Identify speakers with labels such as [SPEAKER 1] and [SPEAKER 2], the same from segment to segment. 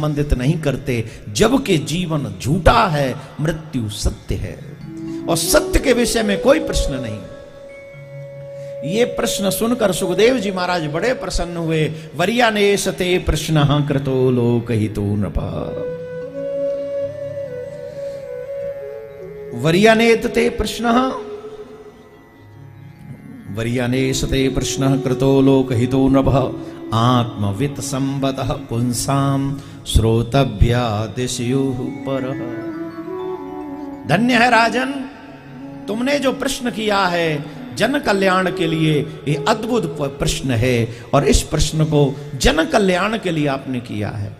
[SPEAKER 1] संबंधित नहीं करते, जबकि जीवन झूठा है, मृत्यु सत्य है और सत्य के विषय में कोई प्रश्न नहीं। ये प्रश्न सुनकर सुखदेव जी महाराज बड़े प्रसन्न हुए। वर्यानेशते प्रश्नः कृतो लोकहितो नृपः। वर्यानेतते प्रश्नः, वर्यानेशते प्रश्नः कृतो लोकहितो नृपः। आत्मवित् संबतः पुंसां श्रोतव्यादिशयुः परः। धन्य है राजन, तुमने जो प्रश्न किया है जन कल्याण के लिए, ये अद्भुत प्रश्न है और इस प्रश्न को जन कल्याण के लिए आपने किया है।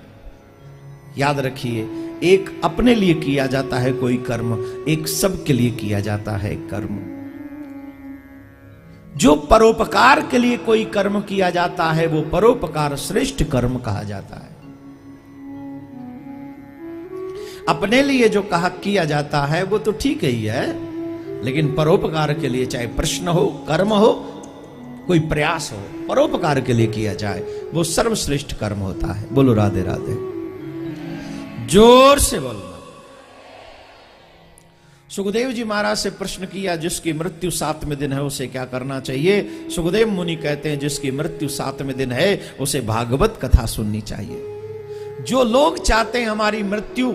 [SPEAKER 1] याद रखिए, एक अपने लिए किया जाता है कोई कर्म, एक सबके लिए किया जाता है कर्म। जो परोपकार के लिए कोई कर्म किया जाता है वो परोपकार श्रेष्ठ कर्म कहा जाता है। अपने लिए जो कहा किया जाता है वो तो ठीक ही है, लेकिन परोपकार के लिए, चाहे प्रश्न हो, कर्म हो, कोई प्रयास हो, परोपकार के लिए किया जाए वो सर्वश्रेष्ठ कर्म होता है। बोलो राधे राधे, जोर से बोलो। सुखदेव जी महाराज से प्रश्न किया, जिसकी मृत्यु 7वें दिन है उसे क्या करना चाहिए? सुखदेव मुनि कहते हैं जिसकी मृत्यु 7वें दिन है उसे भागवत कथा सुननी चाहिए। जो लोग चाहते हैं हमारी मृत्यु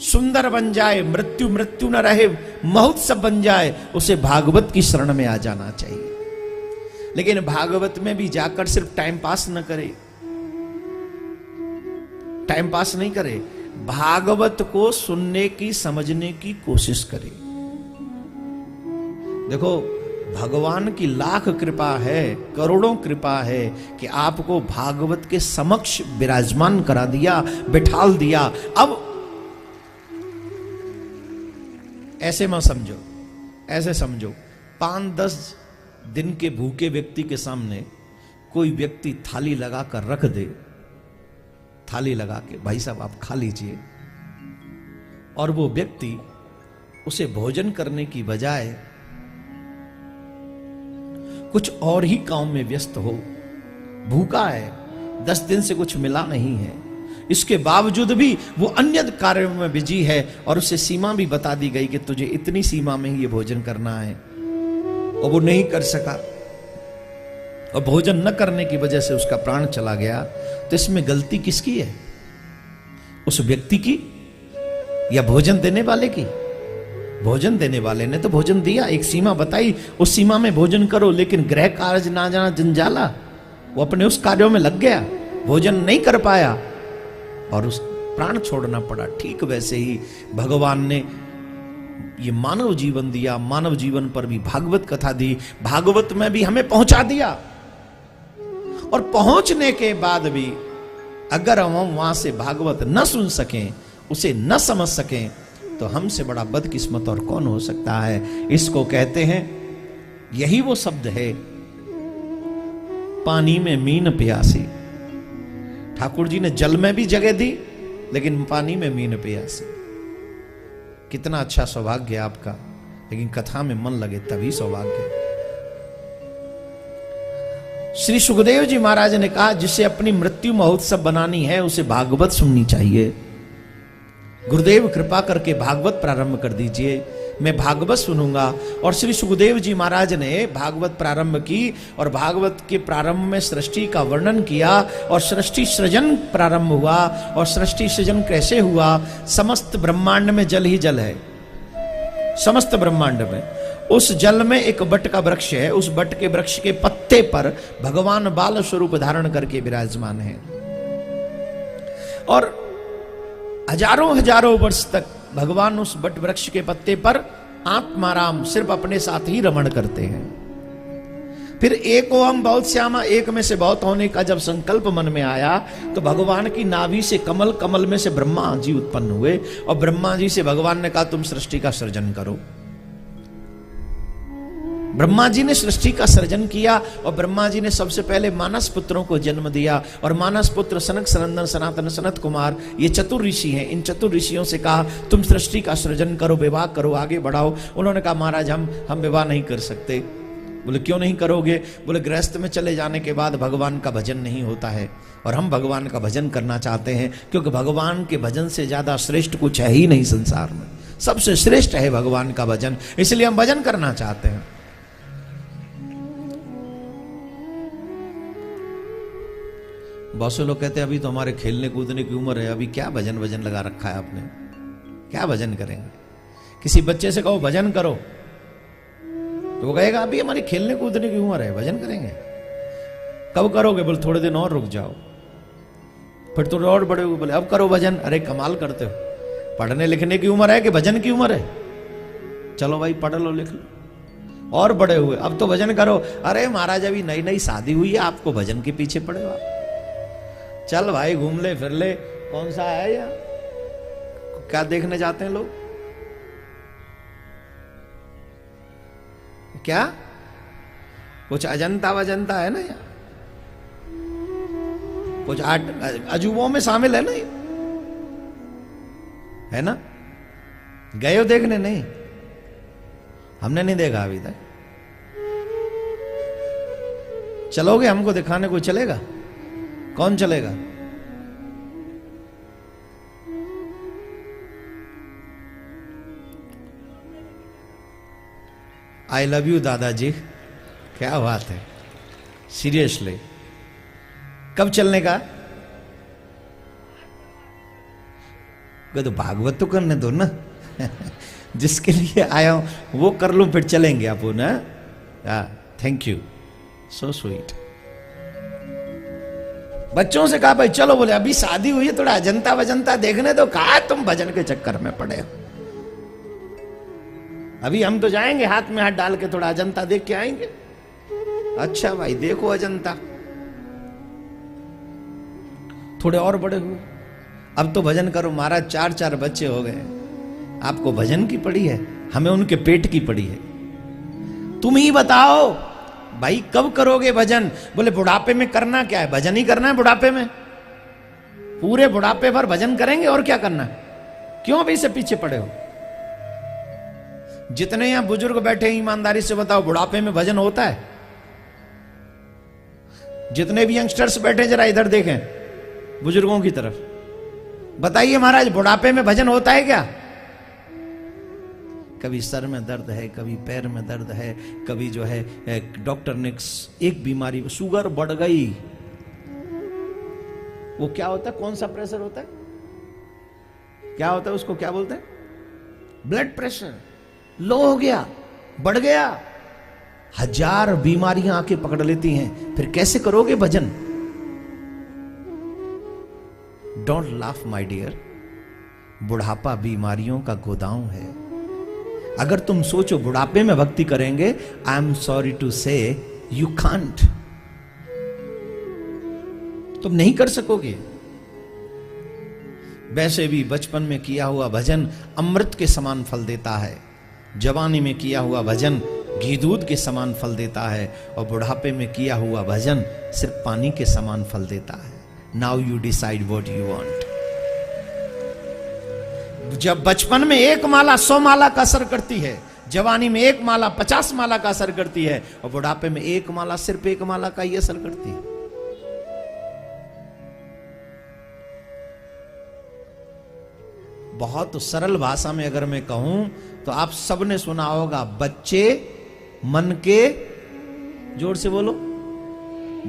[SPEAKER 1] सुंदर बन जाए, मृत्यु मृत्यु न रहे, महोत्सव बन जाए, उसे भागवत की शरण में आ जाना चाहिए। लेकिन भागवत में भी जाकर सिर्फ टाइम पास न करे, टाइम पास नहीं करे, भागवत को सुनने की, समझने की कोशिश करे। देखो, भगवान की लाख कृपा है, करोड़ों कृपा है कि आपको भागवत के समक्ष विराजमान करा दिया, बिठाल दिया। अब ऐसे मत समझो, ऐसे समझो, 5-10 दिन के भूखे व्यक्ति के सामने कोई व्यक्ति थाली लगा कर रख दे, थाली लगा के, भाई साहब आप खा लीजिए, और वो व्यक्ति उसे भोजन करने की बजाय कुछ और ही काम में व्यस्त हो, भूखा है, 10 दिन से कुछ मिला नहीं है, इसके बावजूद भी वो अन्य कार्यों में बिजी है और उसे सीमा भी बता दी गई कि तुझे इतनी सीमा में ही ये भोजन करना है, और वो नहीं कर सका और भोजन न करने की वजह से उसका प्राण चला गया, तो इसमें गलती किसकी है? उस व्यक्ति की या भोजन देने वाले की? भोजन देने वाले ने तो भोजन दिया, एक सीमा बताई, उस सीमा में भोजन करो, लेकिन गृह कार्य ना जाना जंजाला, वो अपने उस कार्यों में लग गया, भोजन नहीं कर पाया और उस प्राण छोड़ना पड़ा। ठीक वैसे ही भगवान ने ये मानव जीवन दिया, मानव जीवन पर भी भागवत कथा दी, भागवत में भी हमें पहुंचा दिया, और पहुंचने के बाद भी अगर हम वहां से भागवत न सुन सकें, उसे न समझ सकें, तो हमसे बड़ा बदकिस्मत और कौन हो सकता है। इसको कहते हैं, यही वो शब्द है, पानी में मीन प्यासी। ठाकुर जी ने जल में भी जगह दी, लेकिन पानी में मीन प्यासी। कितना अच्छा सौभाग्य आपका, लेकिन कथा में मन लगे तभी सौभाग्य। श्री सुखदेव जी महाराज ने कहा, जिसे अपनी मृत्यु महोत्सव बनानी है उसे भागवत सुननी चाहिए। गुरुदेव कृपा करके भागवत प्रारंभ कर दीजिए, मैं भागवत सुनूंगा। और श्री सुखदेव जी महाराज ने भागवत प्रारंभ की, और भागवत के प्रारंभ में सृष्टि का वर्णन किया, और सृष्टि सृजन प्रारंभ हुआ। और सृष्टि सृजन कैसे हुआ? समस्त ब्रह्मांड में जल ही जल है, समस्त ब्रह्मांड में। उस जल में एक बट का वृक्ष है, उस बट के वृक्ष के पत्ते पर भगवान बाल स्वरूप धारण करके विराजमान है, और हजारों हजारों वर्ष तक भगवान उस बट वृक्ष के पत्ते पर आत्माराम सिर्फ अपने साथ ही रमण करते हैं। फिर एक ओम बहुत श्यामा, एक में से बहुत होने का जब संकल्प मन में आया, तो भगवान की नाभि से कमल, कमल में से ब्रह्मा जी उत्पन्न हुए, और ब्रह्मा जी से भगवान ने कहा तुम सृष्टि का सृजन करो। ब्रह्मा जी ने सृष्टि का सृजन किया, और ब्रह्मा जी ने सबसे पहले मानस पुत्रों को जन्म दिया, और मानस पुत्र सनक, सनंदन, सनातन, सनत कुमार, ये चतुर ऋषि हैं। इन चतुर ऋषियों से कहा तुम सृष्टि का सृजन करो, विवाह करो, आगे बढ़ाओ। उन्होंने कहा महाराज हम विवाह नहीं कर सकते, बोले क्यों नहीं करोगे? बोले गृहस्थ में चले जाने के बाद भगवान का भजन नहीं होता है, और हम भगवान का भजन करना चाहते हैं, क्योंकि भगवान के भजन से ज्यादा श्रेष्ठ कुछ है ही नहीं संसार में, सबसे श्रेष्ठ है भगवान का भजन, इसलिए हम भजन करना चाहते हैं। बहुत से लोग कहते हैं अभी तो हमारे खेलने कूदने की उम्र है, अभी क्या भजन भजन लगा रखा है आपने, क्या भजन करेंगे? किसी बच्चे से कहो भजन करो तो वो कहेगा अभी हमारी खेलने कूदने की उम्र है, भजन करेंगे? कब करोगे? बोले थोड़े दिन और रुक जाओ, फिर थोड़े और बड़े हुए, बोले अब करो भजन। अरे कमाल करते हो, पढ़ने लिखने की उम्र है कि भजन की उम्र है? चलो भाई पढ़ लो लिख लो, और बड़े हुए अब तो भजन करो। अरे महाराज अभी नई नई शादी हुई है, आपको भजन के पीछे पड़े हो आप? चल भाई घूम ले फिर ले, कौन सा है या क्या देखने जाते हैं लोग? क्या कुछ अजंता वजंता है ना, या कुछ अजूबों में शामिल है ना, ये है ना? गए हो देखने? नहीं, हमने नहीं देखा अभी तक। चलोगे हमको दिखाने? कोई चलेगा? कौन चलेगा? आई लव यू दादाजी, क्या बात है, सीरियसली। कब चलने का? तो भागवत तो करने दो ना जिसके लिए आया हूं वो कर लूं, फिर चलेंगे अपन। Thank you, so sweet. बच्चों से कहा भाई चलो, बोले अभी शादी हुई है, थोड़ा अजंता वजंता देखने दो। कहा तुम भजन के चक्कर में पड़े हो, अभी हम तो जाएंगे हाथ में हाथ डाल के थोड़ा अजंता देख के आएंगे। अच्छा भाई देखो अजंता, थोड़े और बड़े हुए, अब तो भजन करो। महाराज 4-4 बच्चे हो गए, आपको भजन की पड़ी है, हमें उनके पेट की पड़ी है। तुम ही बताओ भाई कब करोगे भजन? बोले बुढ़ापे में करना क्या है? भजन ही करना है बुढ़ापे में, पूरे बुढ़ापे भर भजन करेंगे और क्या करना है? क्यों अभी से पीछे पड़े हो? जितने यहां बुजुर्ग बैठे हैं ईमानदारी से बताओ बुढ़ापे में भजन होता है? जितने भी यंगस्टर्स बैठे जरा इधर देखें बुजुर्गों की तरफ, बताइए महाराज बुढ़ापे में भजन होता है क्या? कभी सर में दर्द है, कभी पैर में दर्द है, कभी जो है डॉक्टर ने एक बीमारी, शुगर बढ़ गई, वो क्या होता है, कौन सा प्रेशर होता है, क्या होता है उसको, क्या बोलते हैं? ब्लड प्रेशर लो हो गया, बढ़ गया, 1000 बीमारियां आके पकड़ लेती हैं, फिर कैसे करोगे भजन? डोंट लाफ माय डियर, बुढ़ापा बीमारियों का गोदाम है। अगर तुम सोचो बुढ़ापे में भक्ति करेंगे, आई एम सॉरी टू से यू कांट, तुम नहीं कर सकोगे। वैसे भी बचपन में किया हुआ भजन अमृत के समान फल देता है, जवानी में किया हुआ भजन घी दूध के समान फल देता है, और बुढ़ापे में किया हुआ भजन सिर्फ पानी के समान फल देता है। Now you decide what you want. जब बचपन में 1 माला 100 माला का असर करती है, जवानी में 1 माला 50 माला का असर करती है, और बुढ़ापे में 1 माला सिर्फ 1 माला का ही असर करती है। बहुत सरल भाषा में अगर मैं कहूं तो आप सबने सुना होगा, बच्चे मन के, जोर से बोलो,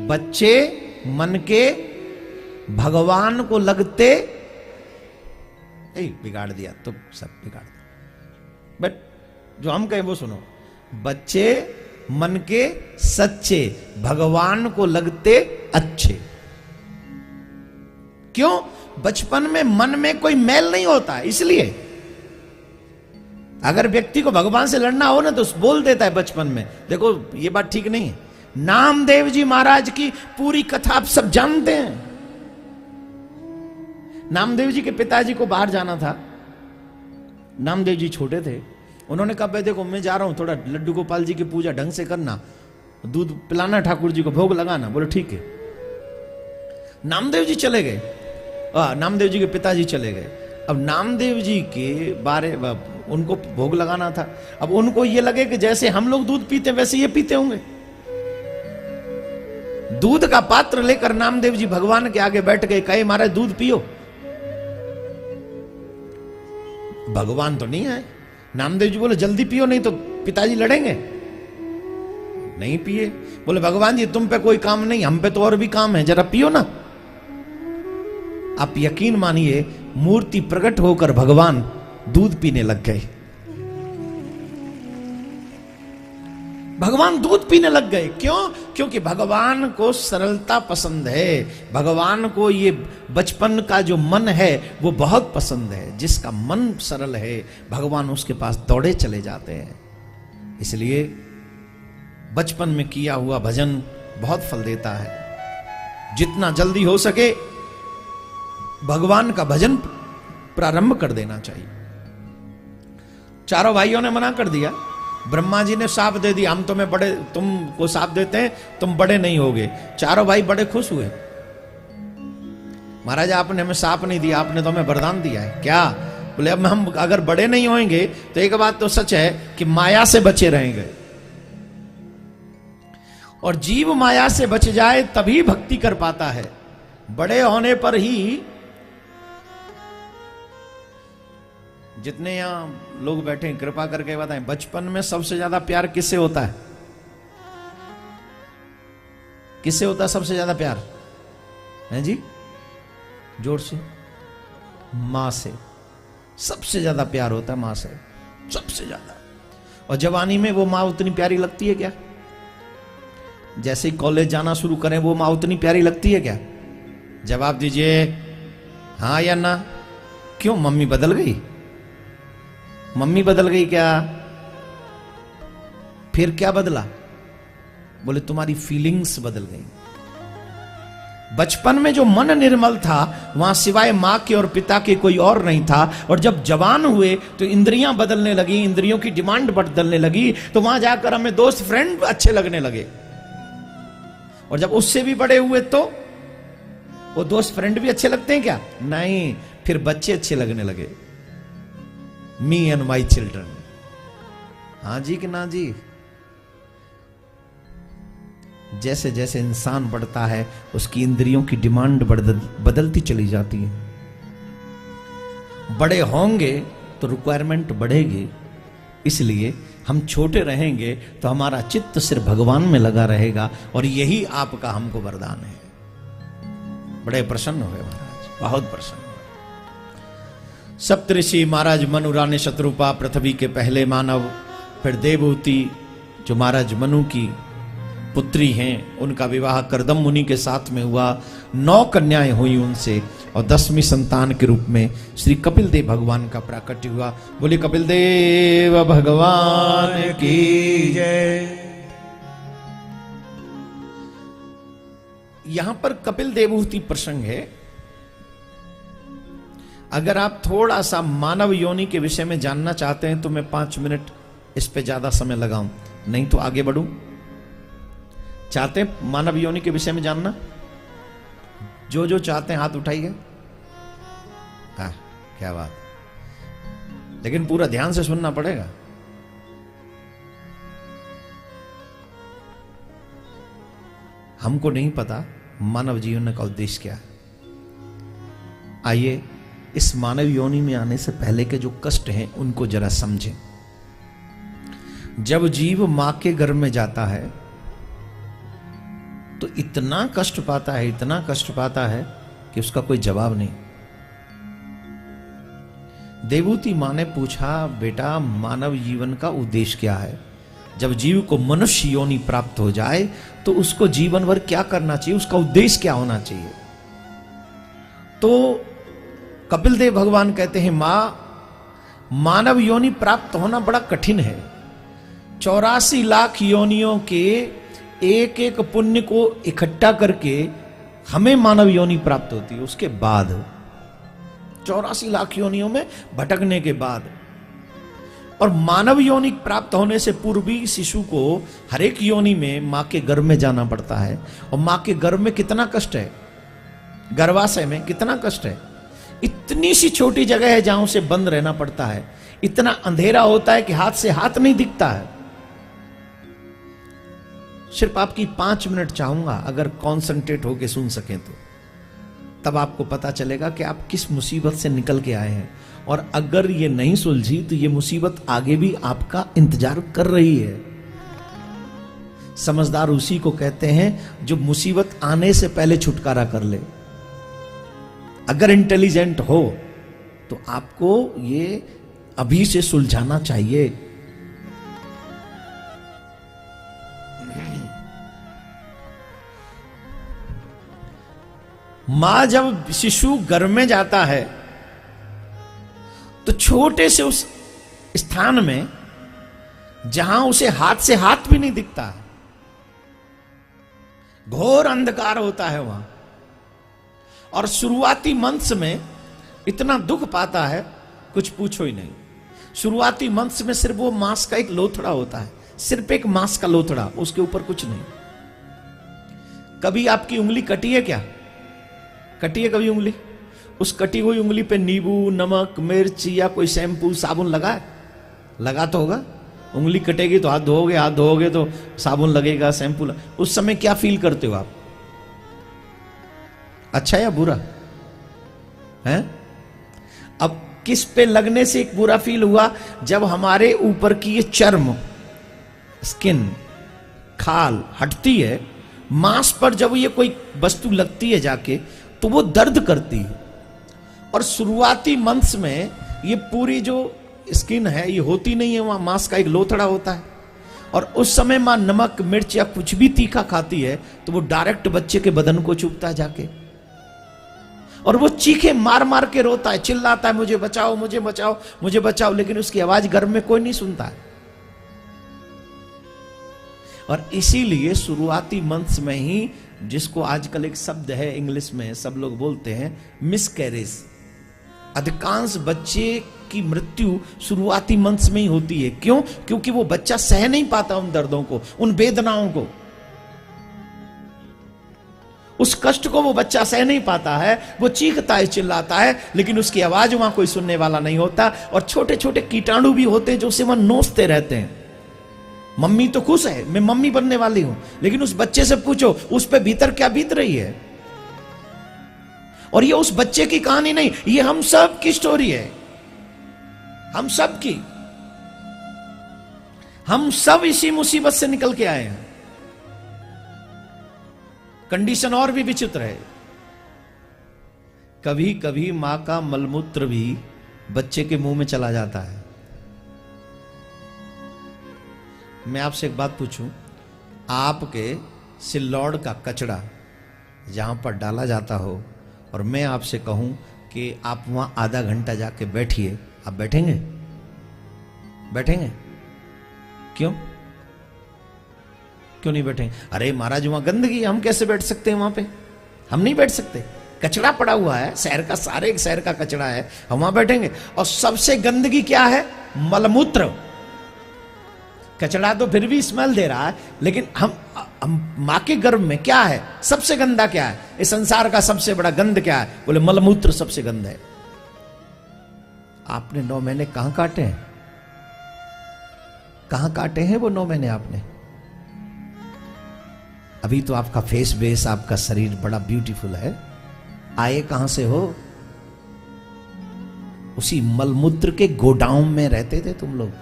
[SPEAKER 1] बच्चे मन के भगवान को लगते, बिगाड़ दिया तो सब बिगाड़ दिया, बट जो हम कहें वो सुनो, बच्चे मन के सच्चे भगवान को लगते अच्छे। क्यों? बचपन में मन में कोई मैल नहीं होता, इसलिए अगर व्यक्ति को भगवान से लड़ना हो ना तो बोल देता है बचपन में। देखो ये बात ठीक नहीं है, नामदेव जी महाराज की पूरी कथा आप सब जानते हैं। नामदेव जी के पिताजी को बाहर जाना था, नामदेव जी छोटे थे, उन्होंने कहा भाई देखो मैं जा रहा हूं, थोड़ा लड्डू गोपाल जी की पूजा ढंग से करना, दूध पिलाना ठाकुर जी को, भोग लगाना। बोले ठीक है। नामदेव जी चले गए, नामदेव जी के पिताजी चले गए। अब नामदेव जी के बारे उनको भोग लगाना था। अब उनको ये लगे कि जैसे हम लोग दूध पीते वैसे ये पीते होंगे। दूध का पात्र लेकर नामदेव जी भगवान के आगे बैठ गए, कहे महाराज दूध पियो। भगवान तो नहीं आए। नामदेव जी बोले जल्दी पियो नहीं तो पिताजी लड़ेंगे। नहीं पिए। बोले भगवान जी तुम पे कोई काम नहीं, हम पे तो और भी काम है, जरा पियो ना। आप यकीन मानिए मूर्ति प्रकट होकर भगवान दूध पीने लग गए। भगवान दूध पीने लग गए। क्यों? क्योंकि भगवान को सरलता पसंद है। भगवान को ये बचपन का जो मन है वो बहुत पसंद है। जिसका मन सरल है भगवान उसके पास दौड़े चले जाते हैं। इसलिए बचपन में किया हुआ भजन बहुत फल देता है। जितना जल्दी हो सके भगवान का भजन प्रारंभ कर देना चाहिए। चारों भाइयों ने मना कर दिया। ब्रह्मा जी ने शाप दे दिया, हम तुम्हें बड़े, तुमको शाप देते हैं, तुम बड़े नहीं होगे। चारों भाई बड़े खुश हुए। महाराज आपने हमें शाप नहीं दिया, आपने तो हमें वरदान दिया है। क्या? बोले अब हम अगर बड़े नहीं होंगे तो एक बात तो सच है कि माया से बचे रहेंगे, और जीव माया से बच जाए तभी भक्ति कर पाता है। बड़े होने पर ही, जितने यहां लोग बैठे हैं कृपा करके बताएं, बचपन में सबसे ज्यादा प्यार किससे होता है? किससे होता है सबसे ज्यादा प्यार? है जी, जोर से। मां से सबसे ज्यादा प्यार होता है, मां से सबसे ज्यादा। और जवानी में वो मां उतनी प्यारी लगती है क्या? जैसे ही कॉलेज जाना शुरू करें वो मां उतनी प्यारी लगती है क्या? जवाब दीजिए हां या ना। क्यों? मम्मी बदल गई? मम्मी बदल गई क्या? फिर क्या बदला? बोले तुम्हारी फीलिंग्स बदल गई। बचपन में जो मन निर्मल था वहां सिवाय मां के और पिता के कोई और नहीं था, और जब जवान हुए तो इंद्रियां बदलने लगी, इंद्रियों की डिमांड बदलने लगी, तो वहां जाकर हमें दोस्त फ्रेंड अच्छे लगने लगे। और जब उससे भी बड़े हुए तो वो दोस्त फ्रेंड भी अच्छे लगते हैं क्या? नहीं, फिर बच्चे अच्छे लगने लगे। Me and my children. हाँ जी कि ना जी? जैसे जैसे इंसान बढ़ता है उसकी इंद्रियों की डिमांड बदलती चली जाती है। बड़े होंगे तो रिक्वायरमेंट बढ़ेगी। इसलिए हम छोटे रहेंगे तो हमारा चित्त सिर्फ भगवान में लगा रहेगा, और यही आपका हमको वरदान है। बड़े प्रसन्न हुए महाराज, बहुत प्रसन्न। सप्तऋषि महाराज मनुरा ने शत्रुपा, पृथ्वी के पहले मानव, फिर देवहूति जो महाराज मनु की पुत्री हैं, उनका विवाह करदम मुनि के साथ में हुआ। 9 कन्याएं हुई उनसे, और 10वीं संतान के रूप में श्री कपिल देव भगवान का प्राकट्य हुआ। बोले कपिल देव भगवान की जय। यहां पर कपिल देवहूति प्रसंग है। अगर आप थोड़ा सा मानव योनि के विषय में जानना चाहते हैं तो मैं 5 मिनट इस पे ज्यादा समय लगाऊं, नहीं तो आगे बढ़ूं। चाहते हैं मानव योनि के विषय में जानना? जो जो चाहते हैं हाथ उठाइए। हाँ, क्या बात। लेकिन पूरा ध्यान से सुनना पड़ेगा। हमको नहीं पता मानव जीवन का उद्देश्य क्या है। आइए इस मानव योनि में आने से पहले के जो कष्ट हैं उनको जरा समझें। जब जीव मां के गर्भ में जाता है तो इतना कष्ट पाता है, इतना कष्ट पाता है कि उसका कोई जवाब नहीं। देवहूति मां ने पूछा, बेटा मानव जीवन का उद्देश्य क्या है? जब जीव को मनुष्य योनि प्राप्त हो जाए तो उसको जीवन भर क्या करना चाहिए, उसका उद्देश्य क्या होना चाहिए? तो कपिल देव भगवान कहते हैं, मां मानव योनि प्राप्त होना बड़ा कठिन है। 84 लाख योनियों के एक एक पुण्य को इकट्ठा करके हमें मानव योनि प्राप्त होती है। उसके बाद 84 लाख योनियों में भटकने के बाद, और मानव योनि प्राप्त होने से पूर्व भी शिशु को हर एक योनि में मां के गर्भ में जाना पड़ता है। और मां के गर्भ में कितना कष्ट है, गर्भाशय में कितना कष्ट है। इतनी सी छोटी जगह है जहां उसे बंद रहना पड़ता है, इतना अंधेरा होता है कि हाथ से हाथ नहीं दिखता है। सिर्फ आपकी 5 मिनट चाहूंगा, अगर कॉन्सेंट्रेट होके सुन सकें तो, तब आपको पता चलेगा कि आप किस मुसीबत से निकल के आए हैं। और अगर ये नहीं सुलझी तो ये मुसीबत आगे भी आपका इंतजार कर रही है। समझदार उसी को कहते हैं जो मुसीबत आने से पहले छुटकारा कर ले। अगर इंटेलिजेंट हो तो आपको ये अभी से सुलझाना चाहिए। मां जब शिशु गर्भ में जाता है तो छोटे से उस स्थान में जहां उसे हाथ से हाथ भी नहीं दिखता, घोर अंधकार होता है वहां, और शुरुआती मंथ्स में इतना दुख पाता है कुछ पूछो ही नहीं। शुरुआती मंथ्स में सिर्फ वो मांस का एक लोथड़ा होता है, सिर्फ एक मांस का लोथड़ा, उसके ऊपर कुछ नहीं। कभी आपकी उंगली कटी है क्या? कटी है कभी उंगली? उस कटी हुई उंगली पे नींबू, नमक, मिर्च या कोई शैम्पू, साबुन लगा है? लगा तो होगा। उंगली कटेगी तो हाथ धोओगे, हाथ धोओगे तो साबुन लगेगा, शैम्पू उस समय क्या फील करते हो आप? अच्छा या बुरा है? अब किस पे लगने से एक बुरा फील हुआ? जब हमारे ऊपर की ये चर्म, स्किन, खाल हटती है, मांस पर जब ये कोई वस्तु लगती है जाके तो वो दर्द करती है। और शुरुआती मंथ्स में ये पूरी जो स्किन है ये होती नहीं है, वहां मांस का एक लोथड़ा होता है। और उस समय मां नमक, मिर्च या कुछ भी तीखा खाती है तो वो डायरेक्ट बच्चे के बदन को चुभता है जाके, और वो चीखे मार मार के रोता है, चिल्लाता है, मुझे बचाओ, मुझे बचाओ, मुझे बचाओ, लेकिन उसकी आवाज गर्भ में कोई नहीं सुनता है। और इसीलिए शुरुआती मंथ्स में ही, जिसको आजकल एक शब्द है इंग्लिश में सब लोग बोलते हैं, मिसकैरेज, अधिकांश बच्चे की मृत्यु शुरुआती मंथ्स में ही होती है। क्यों? क्योंकि वो बच्चा सह नहीं पाता उन दर्दों को, उन वेदनाओं को, उस कष्ट को वो बच्चा सह नहीं पाता है। वो चीखता है, चिल्लाता है, लेकिन उसकी आवाज वहां कोई सुनने वाला नहीं होता। और छोटे छोटे कीटाणु भी होते हैं जो उसे वहां नोचते रहते हैं। मम्मी तो खुश है, मैं मम्मी बनने वाली हूं, लेकिन उस बच्चे से पूछो उस पे भीतर क्या बीत रही है। और ये उस बच्चे की कहानी नहीं, ये हम सब की स्टोरी है, हम सब की। हम सब इसी मुसीबत से निकल के आए हैं। कंडीशन और भी विचित्र है। कभी कभी मां का मलमूत्र भी बच्चे के मुंह में चला जाता है। मैं आपसे एक बात पूछूं, आपके सिल्लौड़ का कचरा जहां पर डाला जाता हो और मैं आपसे कहूं कि आप वहां आधा घंटा जाके बैठिए, आप बैठेंगे? बैठेंगे? क्यों? क्यों नहीं बैठेंगे? अरे महाराज वहां गंदगी, हम कैसे बैठ सकते हैं वहां पे? हम नहीं बैठ सकते, कचरा पड़ा हुआ है, शहर का, सारे शहर का कचरा है, हम वहां बैठेंगे? और सबसे गंदगी क्या है? मलमूत्र। कचरा तो फिर भी स्मेल दे रहा है, लेकिन हम मां के गर्भ में क्या है? सबसे गंदा क्या है? इस संसार का सबसे बड़ा गंध क्या है? बोले मलमूत्र सबसे गंदा है। आपने 9 महीने कहां काटे हैं? कहां काटे हैं वो 9 महीने आपने? अभी तो आपका फेस बेस, आपका शरीर बड़ा ब्यूटीफुल है, आए कहां से हो? उसी मलमूत्र के गोडाउन में रहते थे तुम लोग।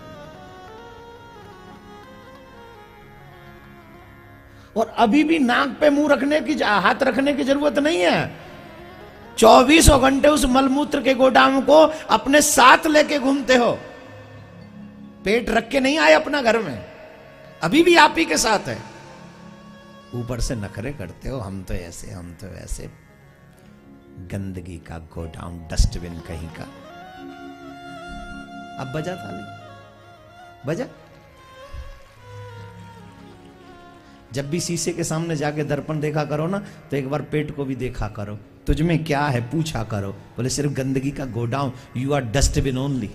[SPEAKER 1] और अभी भी नाक पे मुंह रखने की, हाथ रखने की जरूरत नहीं है। 24 घंटे उस मलमूत्र के गोदाम को अपने साथ लेके घूमते हो। पेट रख के नहीं आए अपना घर में, अभी भी आप ही के साथ है। ऊपर से नखरे करते हो, हम तो ऐसे, हम तो ऐसे। गंदगी का गोडाउन, डस्टबिन कहीं का। अब बजा ताली, बजा। जब भी शीशे के सामने जाके दर्पण देखा करो ना, तो एक बार पेट को भी देखा करो, तुझ में क्या है पूछा करो। बोले सिर्फ गंदगी का godown, you are dustbin only.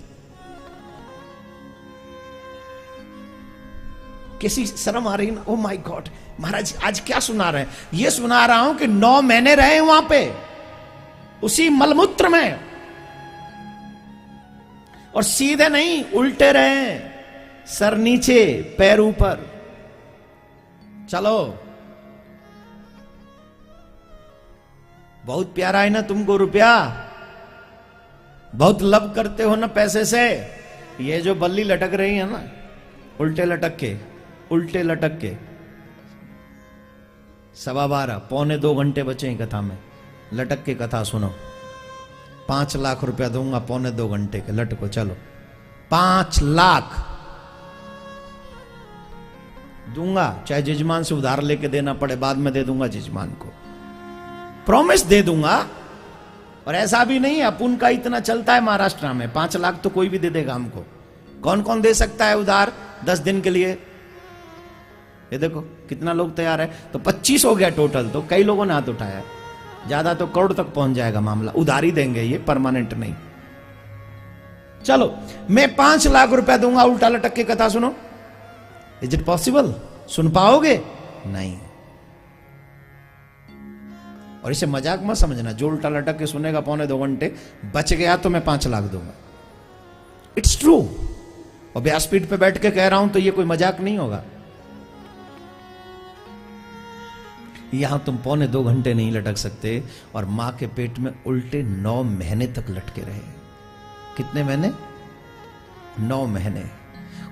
[SPEAKER 1] कैसी शर्म आ रही ना। ओ माय गॉड, महाराज आज क्या सुना रहे हैं? ये सुना रहा हूं कि 9 महीने रहे वहां पे, उसी मलमूत्र में, और सीधे नहीं, उल्टे रहे, सर नीचे पैर ऊपर। चलो, बहुत प्यारा है ना तुमको रुपया, बहुत लव करते हो ना पैसे से। ये जो बल्ली लटक रही है ना, उल्टे लटक के, उल्टे लटक के, 12:15 पौने 2 घंटे बचे हैं कथा में, लटक के कथा सुनो। 5 लाख रुपया दूंगा पौने 2 घंटे के, लटको चलो। 5 लाख दूंगा, चाहे जजमान से उधार लेके देना पड़े, बाद में दे दूंगा जजमान को, प्रॉमिस दे दूंगा। और ऐसा भी नहीं है, अपुन का इतना चलता है महाराष्ट्र में, 5 लाख तो कोई भी दे देगा हमको। कौन कौन दे सकता है उधार 10 दिन के लिए? ये देखो कितना लोग तैयार है। तो 25 हो गया टोटल, तो कई लोगों ने हाथ उठाया, ज्यादा तो करोड़ तक पहुंच जाएगा मामला। उधारी देंगे, ये परमानेंट नहीं। चलो, मैं 5 लाख रुपया दूंगा, उल्टा लटक के कथा सुनो। Is it possible? सुन पाओगे? नहीं। और इसे मजाक मत समझना, जो उल्टा लटक के सुनेगा पौने 2 घंटे, बच गया तो मैं 5 लाख दूंगा। It's true. और व्यासपीठ पे बैठ के कह रहा हूं तो ये कोई मजाक नहीं होगा। यहां तुम पौने 2 घंटे नहीं लटक सकते, और मां के पेट में उल्टे 9 महीने तक लटके रहे। कितने महीने? 9 महीने।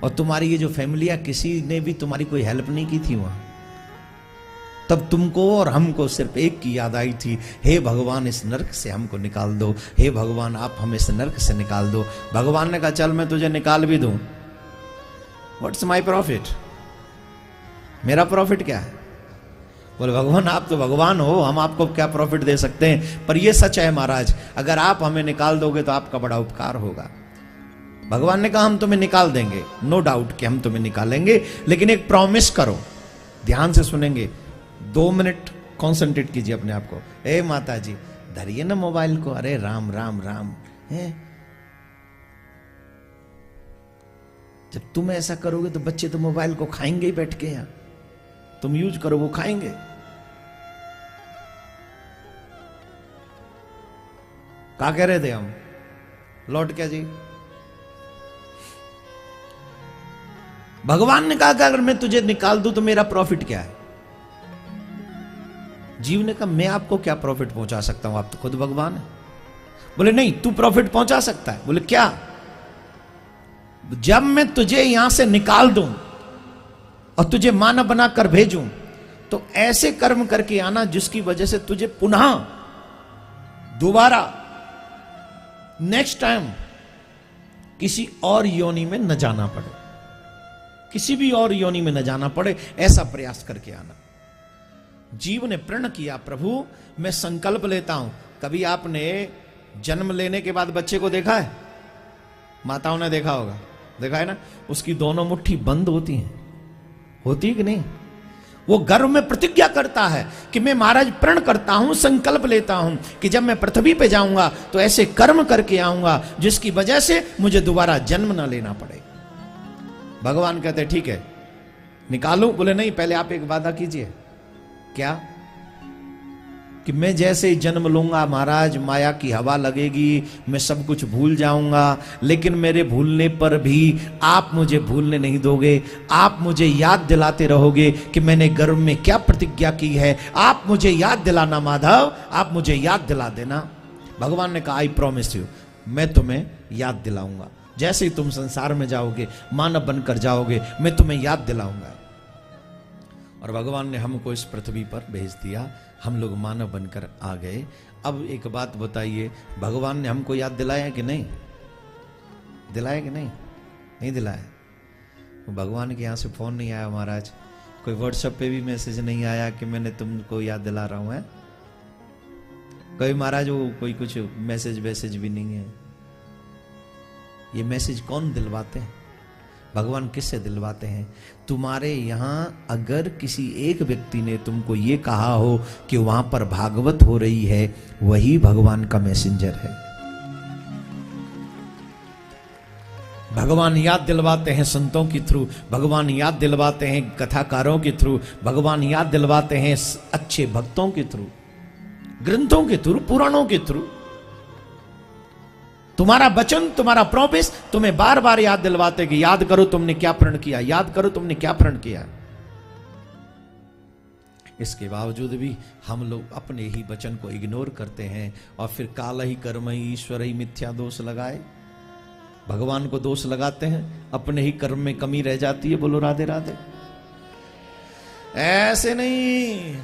[SPEAKER 1] और तुम्हारी ये जो फैमिली है, किसी ने भी तुम्हारी कोई हेल्प नहीं की थी वहां। तब तुमको और हमको सिर्फ एक की याद आई थी, हे भगवान इस नरक से हमको निकाल दो, हे भगवान आप हमें इस नरक से निकाल दो। भगवान ने कहा चल मैं तुझे निकाल भी दूं, व्हाट्स माई प्रॉफिट? मेरा प्रॉफिट क्या है? बोले भगवान आप तो भगवान हो, हम आपको क्या प्रॉफिट दे सकते हैं? पर यह सच है महाराज, अगर आप हमें निकाल दोगे तो आपका बड़ा उपकार होगा। भगवान ने कहा हम तुम्हें निकाल देंगे, नो डाउट कि हम तुम्हें निकालेंगे, लेकिन एक प्रॉमिस करो। ध्यान से सुनेंगे, 2 मिनट कॉन्सेंट्रेट कीजिए अपने आप को। ए माता जी धरिए ना मोबाइल को, अरे राम राम राम है। जब तुम ऐसा करोगे तो बच्चे तो मोबाइल को खाएंगे ही बैठ के। यहां तुम यूज करो, वो खाएंगे। क्या कह रहे थे हम? लौट क्या जी? भगवान ने कहा कि अगर मैं तुझे निकाल दूं तो मेरा प्रॉफिट क्या है? जीव ने कहा मैं आपको क्या प्रॉफिट पहुंचा सकता हूं, आप तो खुद भगवान है। बोले नहीं, तू प्रॉफिट पहुंचा सकता है। बोले क्या? जब मैं तुझे यहां से निकाल दूं और तुझे मानव बनाकर भेजूं, तो ऐसे कर्म करके आना जिसकी वजह से तुझे पुनः दोबारा नेक्स्ट टाइम किसी और योनि में न जाना पड़े, किसी भी और योनि में न जाना पड़े, ऐसा प्रयास करके आना। जीव ने प्रण किया, प्रभु मैं संकल्प लेता हूं। कभी आपने जन्म लेने के बाद बच्चे को देखा है? माताओं ने देखा होगा, देखा है ना? उसकी दोनों मुट्ठी बंद होती हैं, होती है कि नहीं? वो गर्भ में प्रतिज्ञा करता है कि मैं महाराज प्रण करता हूं, संकल्प लेता हूं कि जब मैं पृथ्वी पे जाऊंगा तो ऐसे कर्म करके आऊंगा जिसकी वजह से मुझे दोबारा जन्म ना लेना पड़े। भगवान कहते ठीक है निकालूं? बोले नहीं, पहले आप एक वादा कीजिए। क्या? कि मैं जैसे ही जन्म लूंगा महाराज माया की हवा लगेगी, मैं सब कुछ भूल जाऊंगा, लेकिन मेरे भूलने पर भी आप मुझे भूलने नहीं दोगे। आप मुझे याद दिलाते रहोगे कि मैंने गर्भ में क्या प्रतिज्ञा की है। आप मुझे याद दिलाना माधव, आप मुझे याद दिला देना। भगवान ने कहा आई प्रॉमिस यू, मैं तुम्हें याद दिलाऊंगा। जैसे ही तुम संसार में जाओगे, मानव बनकर जाओगे, मैं तुम्हें याद दिलाऊंगा। और भगवान ने हमको इस पृथ्वी पर भेज दिया, हम लोग मानव बनकर आ गए। अब एक बात बताइए, भगवान ने हमको याद दिलाया कि नहीं? दिलाया कि नहीं? नहीं दिलाया। भगवान के यहाँ से फोन नहीं आया महाराज, कोई व्हाट्सएप पे भी मैसेज नहीं आया कि मैंने तुमको याद दिला रहा हूं। है कोई महाराज वो कोई कुछ मैसेज भी नहीं है। ये मैसेज कौन दिलवाते हैं? भगवान किससे दिलवाते हैं? तुम्हारे यहां अगर किसी एक व्यक्ति ने तुमको ये कहा हो कि वहां पर भागवत हो रही है, वही भगवान का मैसेंजर है। भगवान याद दिलवाते हैं संतों के थ्रू, भगवान याद दिलवाते हैं कथाकारों के थ्रू, भगवान याद दिलवाते हैं अच्छे भक्तों के थ्रू, ग्रंथों के थ्रू, पुराणों के थ्रू। तुम्हारा वचन, तुम्हारा प्रॉमिस तुम्हें बार बार याद दिलवाते कि याद करो तुमने क्या प्रण किया, याद करो तुमने क्या प्रण किया। इसके बावजूद भी हम लोग अपने ही वचन को इग्नोर करते हैं और फिर काल ही कर्म ही ईश्वर ही मिथ्या दोष लगाए, भगवान को दोष लगाते हैं, अपने ही कर्म में कमी रह जाती है। बोलो राधे राधे। ऐसे नहीं,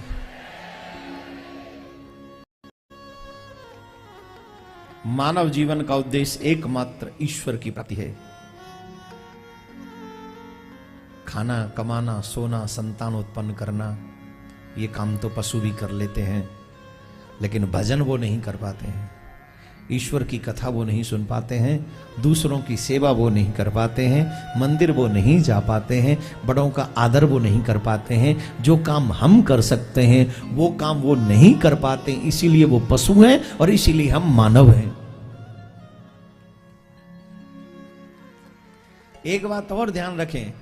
[SPEAKER 1] मानव जीवन का उद्देश्य एकमात्र ईश्वर की प्राप्ति है। खाना, कमाना, सोना, संतान उत्पन्न करना, ये काम तो पशु भी कर लेते हैं, लेकिन भजन वो नहीं कर पाते हैं, ईश्वर की कथा वो नहीं सुन पाते हैं, दूसरों की सेवा वो नहीं कर पाते हैं, मंदिर वो नहीं जा पाते हैं, बड़ों का आदर वो नहीं कर पाते हैं। जो काम हम कर सकते हैं वो काम वो नहीं कर पाते, इसीलिए वो पशु हैं और इसीलिए हम मानव हैं। एक बात और ध्यान रखें,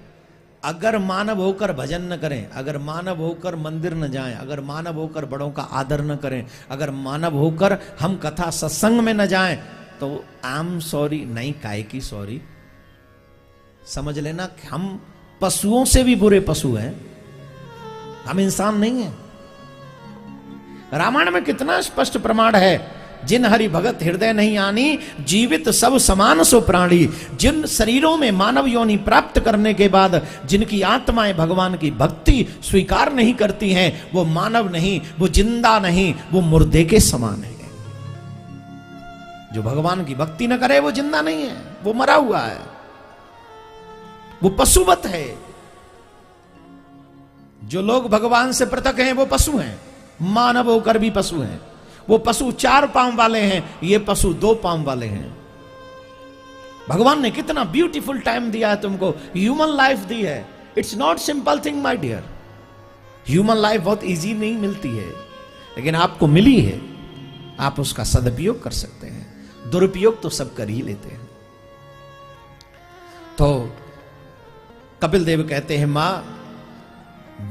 [SPEAKER 1] अगर मानव होकर भजन न करें, अगर मानव होकर मंदिर न जाएं, अगर मानव होकर बड़ों का आदर न करें, अगर मानव होकर हम कथा सत्संग में न जाएं, तो आई एम सॉरी नहीं, काहे की सॉरी, समझ लेना हम पशुओं से भी बुरे पशु हैं, हम इंसान नहीं हैं। रामायण में कितना स्पष्ट प्रमाण है, जिन हरि भगत हृदय नहीं आनी, जीवित सब समान सो प्राणी। जिन शरीरों में मानव योनि प्राप्त करने के बाद जिनकी आत्माएं भगवान की भक्ति स्वीकार नहीं करती हैं, वो मानव नहीं, वो जिंदा नहीं, वो मुर्दे के समान है। जो भगवान की भक्ति न करे वो जिंदा नहीं है, वो मरा हुआ है, वो पशुवत है। जो लोग भगवान से पृथक हैं वो पशु हैं, मानव होकर भी पशु हैं। वो पशु 4 पांव वाले हैं, ये पशु 2 पांव वाले हैं। भगवान ने कितना ब्यूटीफुल टाइम दिया है तुमको, ह्यूमन लाइफ दी है। It's not simple thing my dear. Human life बहुत इजी नहीं मिलती है, लेकिन आपको मिली है, आप उसका सदुपयोग कर सकते हैं। दुरुपयोग तो सब कर ही लेते हैं। तो कपिल देव कहते हैं,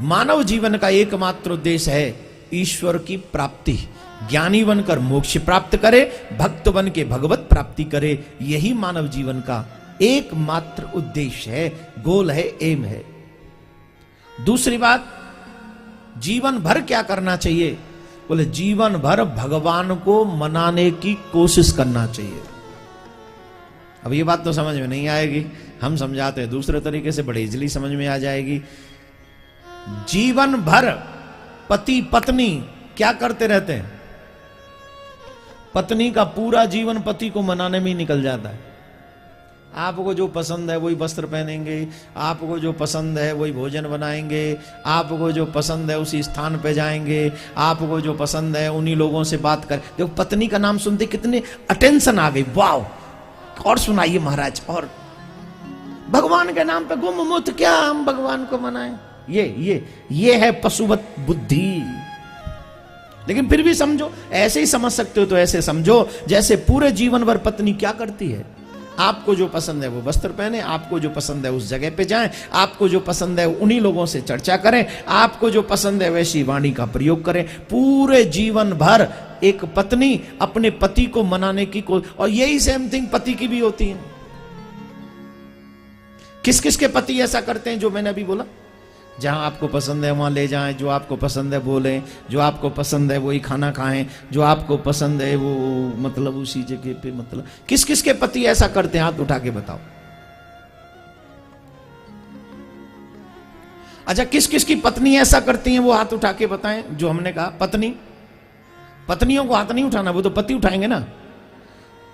[SPEAKER 1] मानव जीवन का एकमात्र उद्देश्य है ईश्वर की प्राप्ति। ज्ञानी बनकर मोक्ष प्राप्त करे, भक्त बन के भगवत प्राप्ति करे, यही मानव जीवन का एकमात्र उद्देश्य है, गोल है, एम है। दूसरी बात, जीवन भर क्या करना चाहिए? बोले जीवन भर भगवान को मनाने की कोशिश करना चाहिए। अब ये बात तो समझ में नहीं आएगी, हम समझाते हैं दूसरे तरीके से, बड़े इजीली समझ में आ जाएगी। जीवन भर पति पत्नी क्या करते रहते हैं? पत्नी का पूरा जीवन पति को मनाने में ही निकल जाता है। आपको जो पसंद है वही वस्त्र पहनेंगे, आपको जो पसंद है वही भोजन बनाएंगे, आपको जो पसंद है उसी स्थान पे जाएंगे, आपको जो पसंद है उन्हीं लोगों से बात कर। देखो पत्नी का नाम सुनते कितने अटेंशन आ गई, वाव, और सुनाइए महाराज। और भगवान के नाम पे गुममुत क्या हम भगवान को मनाएं? ये है पशुवत बुद्धि। लेकिन फिर भी समझो, ऐसे ही समझ सकते हो तो ऐसे समझो जैसे पूरे जीवन भर पत्नी क्या करती है। आपको जो पसंद है वो वस्त्र पहने, आपको जो पसंद है उस जगह पे जाएं, आपको जो पसंद है उन्हीं लोगों से चर्चा करें, आपको जो पसंद है वैसी वाणी का प्रयोग करें। पूरे जीवन भर एक पत्नी अपने पति को मनाने की और यही सेम थिंग पति की भी होती है। किस किस के पति ऐसा करते हैं जो मैंने अभी बोला? जहां आपको पसंद है वहां ले जाएं, जो आपको पसंद है बोलें, जो आपको पसंद है वही खाना खाएं, जो आपको पसंद है वो मतलब उसी जगह पे, मतलब किस किस के पति ऐसा करते हैं? हाथ उठा के बताओ। अच्छा, किस किस की पत्नी ऐसा करती हैं वो हाथ उठा के बताएं। जो हमने कहा पत्नियों को हाथ नहीं उठाना, वो तो पति उठाएंगे ना।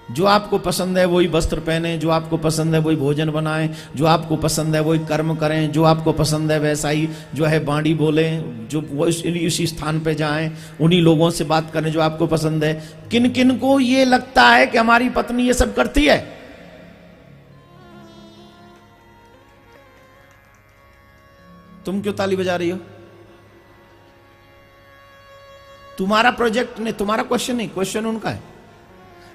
[SPEAKER 1] जो आपको पसंद है वही वस्त्र पहने, जो आपको पसंद है वही भोजन बनाएं, जो आपको पसंद है वही कर्म करें, जो आपको पसंद है वैसा ही जो है बाणी बोलें, जो वो उसी स्थान पे जाएं, उन्हीं लोगों से बात करें जो आपको पसंद है। किन किन को ये लगता है कि हमारी पत्नी ये सब करती है? तुम क्यों ताली बजा रही हो? तुम्हारा प्रोजेक्ट नहीं, तुम्हारा क्वेश्चन नहीं, क्वेश्चन उनका है।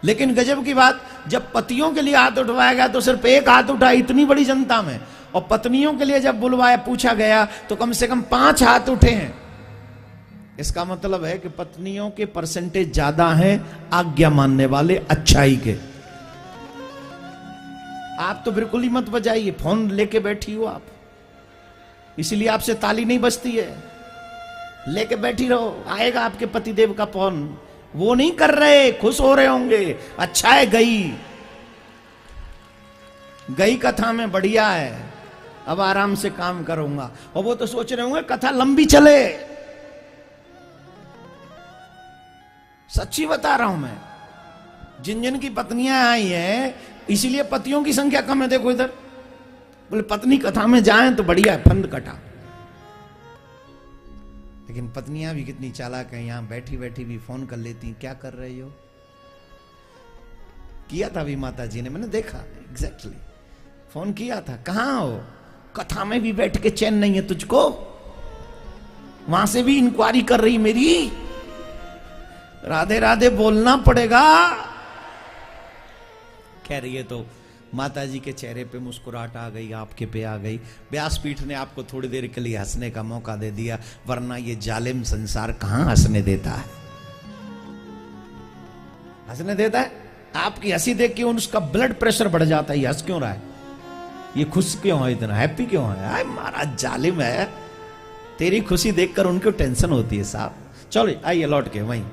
[SPEAKER 1] लेकिन गजब की बात, जब पतियों के लिए हाथ उठवाया गया तो सिर्फ एक हाथ उठा इतनी बड़ी जनता में, और पत्नियों के लिए जब बुलवाया पूछा गया तो कम से कम 5 हाथ उठे हैं। इसका मतलब है कि पत्नियों के परसेंटेज ज्यादा हैं आज्ञा मानने वाले, अच्छाई के। आप तो बिल्कुल ही मत बजाइए, फोन लेके बैठी हो आप, इसलिए आपसे ताली नहीं बजती है। लेके बैठी रहो, आएगा आपके पतिदेव का फोन। वो नहीं कर रहे, खुश हो रहे होंगे, अच्छा है गई कथा में, बढ़िया है, अब आराम से काम करूंगा। और वो तो सोच रहे होंगे कथा लंबी चले। सच्ची बता रहा हूं मैं, जिन जिन की पत्नियां आई हैं, इसीलिए पतियों की संख्या कम है। देखो इधर, बोले पत्नी कथा में जाएं तो बढ़िया है, फंद कटा। लेकिन पत्नियां भी कितनी चालाक है, यहां बैठी बैठी भी फोन कर लेती, क्या कर रही हो। किया था अभी माता जी ने, मैंने देखा एग्जैक्टली, फोन किया था, कहां हो, कथा में भी बैठ के चैन नहीं है तुझको, वहां से भी इंक्वायरी कर रही मेरी, राधे राधे बोलना पड़ेगा। कह रही है तो माता जी के चेहरे पे मुस्कुराहट आ गई, आपके पे आ गई। व्यासपीठ ने आपको थोड़ी देर के लिए हंसने का मौका दे दिया, वरना ये जालिम संसार कहां हंसने देता है। हंसने देता है? आपकी हंसी देख के उसका ब्लड प्रेशर बढ़ जाता है, ये हंस क्यों रहा है, ये खुश क्यों है, इतना हैप्पी क्यों है। आए महाराज जालिम है, तेरी खुशी देखकर उनको टेंशन होती है साहब। चलो आइए लौट के वहीं।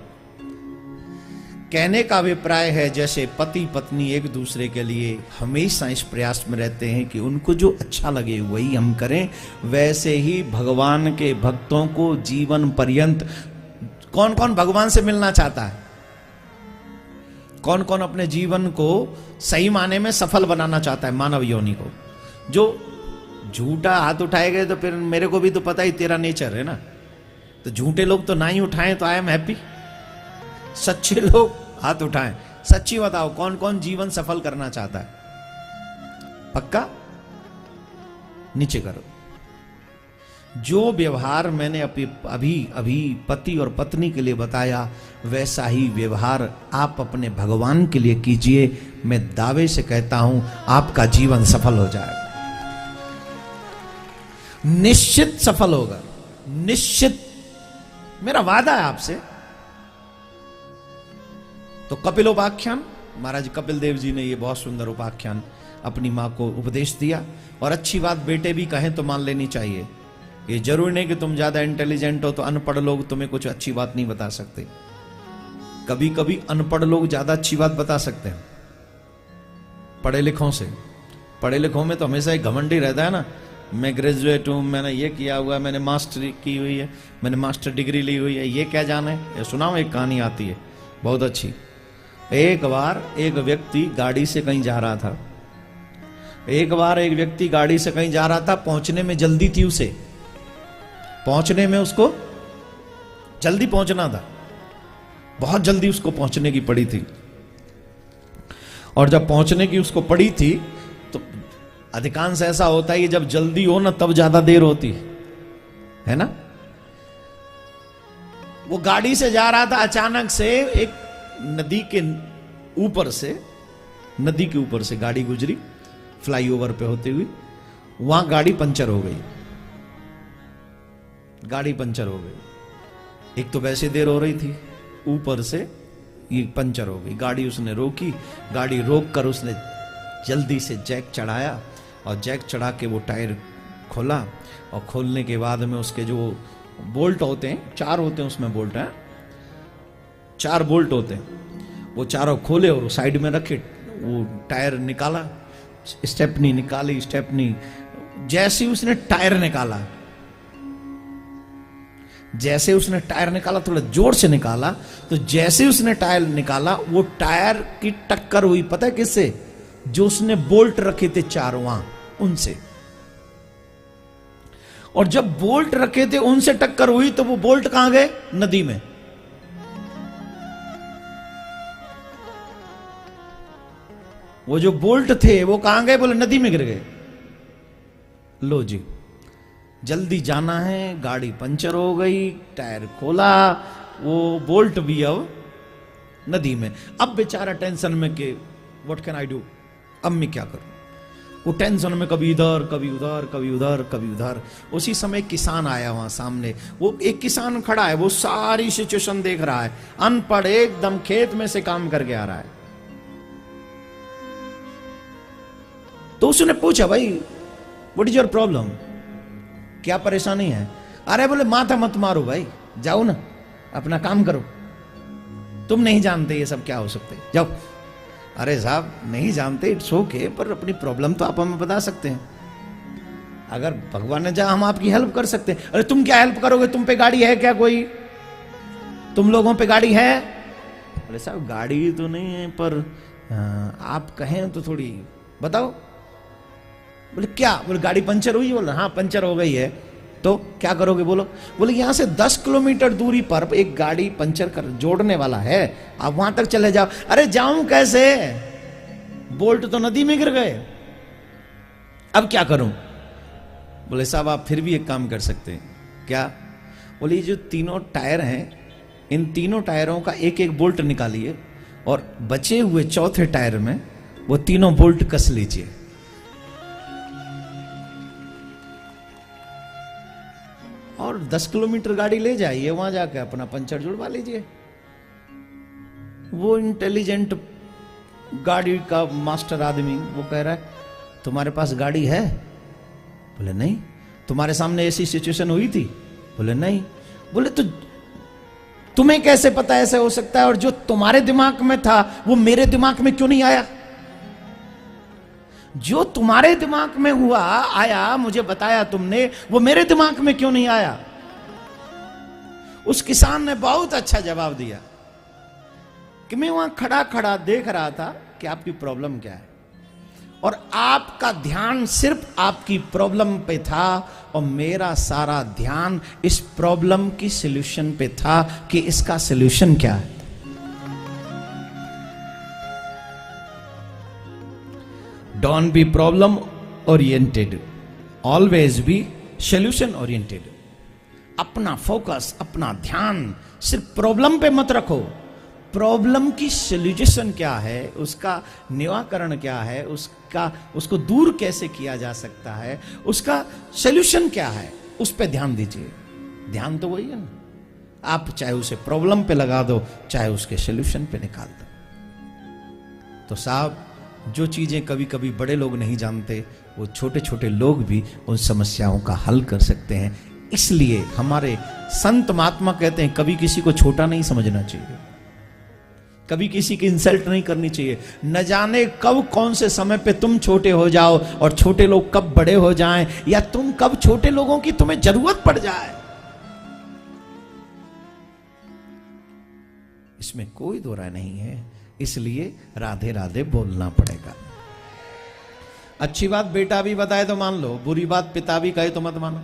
[SPEAKER 1] कहने का अभिप्राय है, जैसे पति पत्नी एक दूसरे के लिए हमेशा इस प्रयास में रहते हैं कि उनको जो अच्छा लगे वही हम करें, वैसे ही भगवान के भक्तों को जीवन पर्यंत, कौन कौन भगवान से मिलना चाहता है, कौन कौन अपने जीवन को सही माने में सफल बनाना चाहता है मानव योनि को। जो झूठा हाथ उठाए गए तो फिर मेरे को भी तो पता ही तेरा नेचर है ना, तो झूठे लोग तो ना ही उठाएं तो आई एम हैप्पी। सच्चे लोग हाथ उठाएं, सच्ची बताओ कौन कौन जीवन सफल करना चाहता है, पक्का नीचे करो। जो व्यवहार मैंने अभी पति और पत्नी के लिए बताया, वैसा ही व्यवहार आप अपने भगवान के लिए कीजिए। मैं दावे से कहता हूं आपका जीवन सफल हो जाएगा, निश्चित सफल होगा, निश्चित, मेरा वादा है आपसे। तो कपिल उपाख्यान, महाराज कपिल देव जी ने ये बहुत सुंदर उपाख्यान अपनी मां को उपदेश दिया। और अच्छी बात बेटे भी कहें तो मान लेनी चाहिए। ये जरूरी नहीं कि तुम ज्यादा इंटेलिजेंट हो तो अनपढ़ लोग तुम्हें कुछ अच्छी बात नहीं बता सकते। कभी कभी अनपढ़ लोग ज्यादा अच्छी बात बता सकते हैं पढ़े लिखों से। पढ़े लिखों में तो हमेशा एक घमंडी रहता है ना, मैं ग्रेजुएट हूं, मैंने ये किया हुआ है, मैंने मास्टरी की हुई है, मैंने मास्टर डिग्री ली हुई है, ये क्या जाना है। ये सुनाओ, एक कहानी आती है बहुत अच्छी। एक बार एक व्यक्ति गाड़ी से कहीं जा रहा था, पहुंचने में जल्दी थी उसे, पहुंचने में उसको जल्दी पहुंचना था, बहुत जल्दी उसको पहुंचने की पड़ी थी। और जब पहुंचने की उसको पड़ी थी तो अधिकांश ऐसा होता है कि जब जल्दी हो ना तब ज्यादा देर होती है ना। वो गाड़ी से जा रहा था, अचानक से एक नदी के ऊपर से गाड़ी गुजरी, फ्लाईओवर पे होते हुए, वहां गाड़ी पंचर हो गई। एक तो वैसे देर हो रही थी, ऊपर से ये पंचर हो गई। गाड़ी उसने रोकी, गाड़ी रोक कर उसने जल्दी से जैक चढ़ाया, और जैक चढ़ा के वो टायर खोला, और खोलने के बाद में उसके जो बोल्ट होते हैं, 4 होते हैं उसमें बोल्ट है, 4 बोल्ट होते हैं, वो चारों खोले और साइड में रखे। वो टायर निकाला, स्टेपनी निकाली, स्टेपनी जैसे ही उसने टायर निकाला, थोड़ा जोर से निकाला, तो जैसे ही उसने टायर निकाला, वो टायर की टक्कर हुई, पता है किससे? जो उसने बोल्ट रखे थे 4 वहां, उनसे। और जब बोल्ट रखे थे उनसे टक्कर हुई तो वो बोल्ट कहां गए? नदी में। वो जो बोल्ट थे वो कहां गए? बोले नदी में गिर गए। लो जी, जल्दी जाना है, गाड़ी पंचर हो गई, टायर खोला, वो बोल्ट भी अब नदी में। अब बेचारा टेंशन में कि व्हाट कैन आई डू, अब मैं क्या करूं। वो टेंशन में कभी इधर कभी उधर, कभी उधर कभी उधर। उसी समय किसान आया वहां सामने, वो एक किसान खड़ा है, वो सारी सिचुएशन देख रहा है, अनपढ़, एकदम खेत में से काम करके आ रहा है। तो उसने पूछा, भाई व्हाट इज योर प्रॉब्लम, क्या परेशानी है? अरे बोले माथा मत मारो भाई, जाओ ना अपना काम करो, तुम नहीं जानते ये सब क्या हो सकते, जाओ। अरे साहब नहीं जानते, इट्स ओके, पर अपनी प्रॉब्लम तो आप हमें बता सकते हैं, अगर भगवान ने चाहा हम आपकी हेल्प कर सकते हैं। अरे तुम क्या हेल्प करोगे, तुम पे गाड़ी है क्या, कोई तुम लोगों पे गाड़ी है? बोले साहब गाड़ी तो नहीं है, पर आप कहें तो थोड़ी बताओ। बोले क्या? बोले गाड़ी पंचर हुई। बोले हाँ पंचर हो गई है। तो क्या करोगे बोलो? बोले यहां से 10 किलोमीटर दूरी पर एक गाड़ी पंचर कर जोड़ने वाला है, आप वहां तक चले जाओ। अरे जाऊं कैसे, बोल्ट तो नदी में गिर गए, अब क्या करूं? बोले साहब आप फिर भी एक काम कर सकते हैं। क्या? बोले ये जो तीनों टायर हैं, इन तीनों टायरों का एक एक बोल्ट निकालिए और बचे हुए चौथे टायर में वो तीनों बोल्ट कस लीजिए। और 10 किलोमीटर गाड़ी ले जाइए, वहां जाकर अपना पंचर जुड़वा लीजिए। वो इंटेलिजेंट गाड़ी का मास्टर आदमी वो कह रहा है तुम्हारे पास गाड़ी है? बोले नहीं। तुम्हारे सामने ऐसी सिचुएशन हुई थी? बोले नहीं। बोले तो तुम्हें कैसे पता ऐसे हो सकता है, और जो तुम्हारे दिमाग में था वो मेरे दिमाग में क्यों नहीं आया? जो तुम्हारे दिमाग में हुआ आया, मुझे बताया तुमने, वो मेरे दिमाग में क्यों नहीं आया? उस किसान ने बहुत अच्छा जवाब दिया कि मैं वहां खड़ा खड़ा देख रहा था कि आपकी प्रॉब्लम क्या है, और आपका ध्यान सिर्फ आपकी प्रॉब्लम पे था, और मेरा सारा ध्यान इस प्रॉब्लम की सॉल्यूशन पे था कि इसका सॉल्यूशन क्या है। Don't be problem oriented, always be solution oriented. अपना फोकस, अपना ध्यान सिर्फ प्रॉब्लम पे मत रखो, प्रॉब्लम की सॉल्यूशन क्या है, उसका निवारण क्या है, उसको दूर कैसे किया जा सकता है, उसका सॉल्यूशन क्या है, उस पे ध्यान दीजिए। ध्यान तो वही है ना, आप चाहे उसे प्रॉब्लम पे लगा दो, चाहे उसके सॉल्यूशन पे निकाल दो। तो साहब जो चीजें कभी कभी बड़े लोग नहीं जानते, वो छोटे छोटे लोग भी उन समस्याओं का हल कर सकते हैं। इसलिए हमारे संत महात्मा कहते हैं कभी किसी को छोटा नहीं समझना चाहिए, कभी किसी की इंसल्ट नहीं करनी चाहिए। न जाने कब कौन से समय पे तुम छोटे हो जाओ और छोटे लोग कब बड़े हो जाएं, या तुम कब छोटे लोगों की तुम्हें जरूरत पड़ जाए, इसमें कोई दो राय नहीं है। इसलिए राधे राधे बोलना पड़ेगा। अच्छी बात बेटा भी बताए तो मान लो, बुरी बात पिता भी कहे तो मत मानो।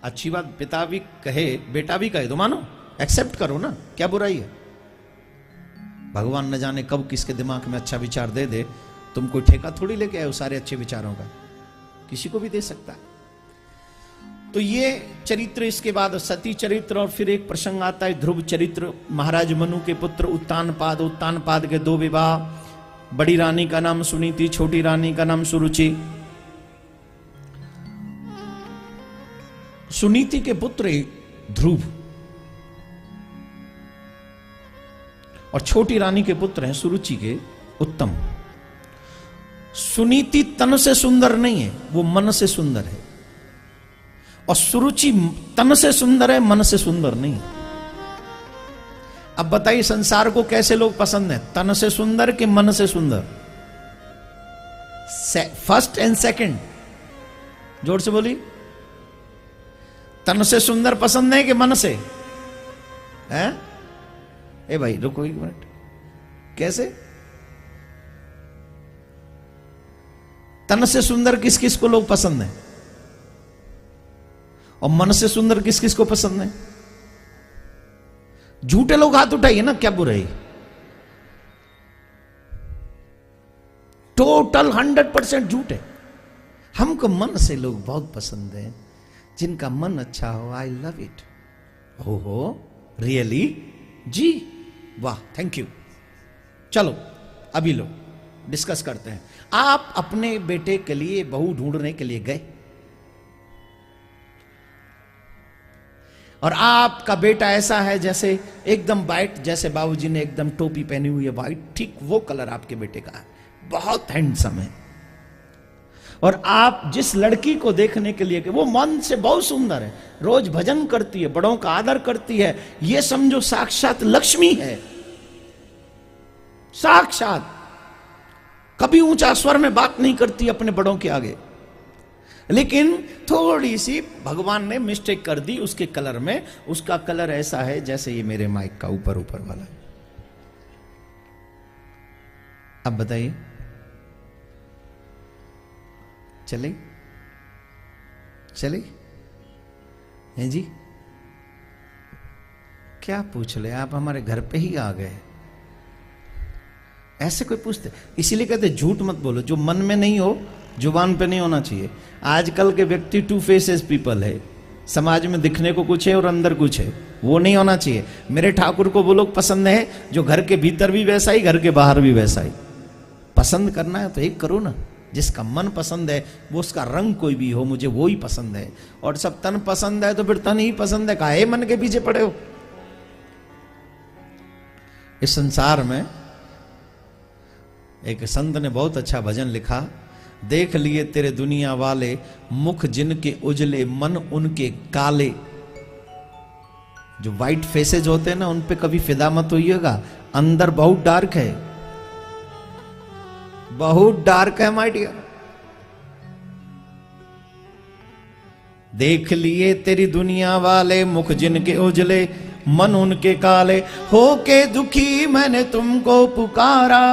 [SPEAKER 1] अच्छी बात पिता भी कहे, बेटा भी कहे तो मानो, एक्सेप्ट करो ना, क्या बुराई है? भगवान न जाने कब किसके दिमाग में अच्छा विचार दे दे, तुम कोई ठेका थोड़ी लेके आए हो सारे अच्छे विचारों का, किसी को भी दे सकता है। तो ये चरित्र, इसके बाद सती चरित्र, और फिर एक प्रसंग आता है ध्रुव चरित्र। महाराज मनु के पुत्र उत्तानपाद, उत्तानपाद के 2 विवाह। बड़ी रानी का नाम सुनीति, छोटी रानी का नाम सुरुचि। सुनीति के पुत्र ध्रुव और छोटी रानी के पुत्र हैं सुरुचि के उत्तम। सुनीति तन से सुंदर नहीं है, वो मन से सुंदर है, और सुरुचि तन से सुंदर है, मन से सुंदर नहीं। अब बताइए संसार को कैसे लोग पसंद है, तन से सुंदर कि मन से सुंदर? फर्स्ट एंड सेकंड, जोर से बोली। तन से सुंदर पसंद है कि मन से? हैं? ए भाई रुको एक मिनट, कैसे? तन से सुंदर किस किस को लोग पसंद है, और मन से सुंदर किस किस को पसंद है? झूठे लोग हाथ उठाइए ना, क्या बुराई? टोटल 100% झूठ है। हमको मन से लोग बहुत पसंद है, जिनका मन अच्छा हो। I love it. हो रियली जी, वाह, थैंक यू। चलो अभी लो डिस्कस करते हैं। आप अपने बेटे के लिए बहू ढूंढने के लिए गए, और आपका बेटा ऐसा है जैसे एकदम वाइट, जैसे बाबूजी ने एकदम टोपी पहनी हुई है वाइट, ठीक वो कलर आपके बेटे का है, बहुत हैंडसम है। और आप जिस लड़की को देखने के लिए कि वो मन से बहुत सुंदर है, रोज भजन करती है, बड़ों का आदर करती है, ये समझो साक्षात लक्ष्मी है, साक्षात। कभी ऊंचा स्वर में बात नहीं करती अपने बड़ों के आगे, लेकिन थोड़ी सी भगवान ने मिस्टेक कर दी उसके कलर में। उसका कलर ऐसा है जैसे ये मेरे माइक का ऊपर ऊपर वाला। अब बताइए, चले चले हैं जी? क्या पूछ ले आप, हमारे घर पे ही आ गए। ऐसे कोई पूछते, इसीलिए कहते झूठ मत बोलो, जो मन में नहीं हो जुबान पे नहीं होना चाहिए। आजकल के व्यक्ति टू फेसेस पीपल है, समाज में दिखने को कुछ है और अंदर कुछ है, वो नहीं होना चाहिए। मेरे ठाकुर को वो लोग पसंद है जो घर के भीतर भी वैसा ही, घर के बाहर भी वैसा ही। पसंद करना है तो एक करो ना, जिसका मन पसंद है वो, उसका रंग कोई भी हो, मुझे वो ही पसंद है। और सब तन पसंद है तो फिर तन ही पसंद है, काहे मन के पीछे पड़े हो। इस संसार में एक संत ने बहुत अच्छा भजन लिखा, देख लिए तेरे दुनिया वाले, मुख जिनके उजले मन उनके काले। जो वाइट फेसेज होते हैं ना, उन पे कभी फिदा मत होइएगा, अंदर बहुत डार्क है, बहुत डार्क है माय डियर। देख लिए तेरी दुनिया वाले, मुख जिनके उजले मन उनके काले। होके दुखी मैंने तुमको पुकारा,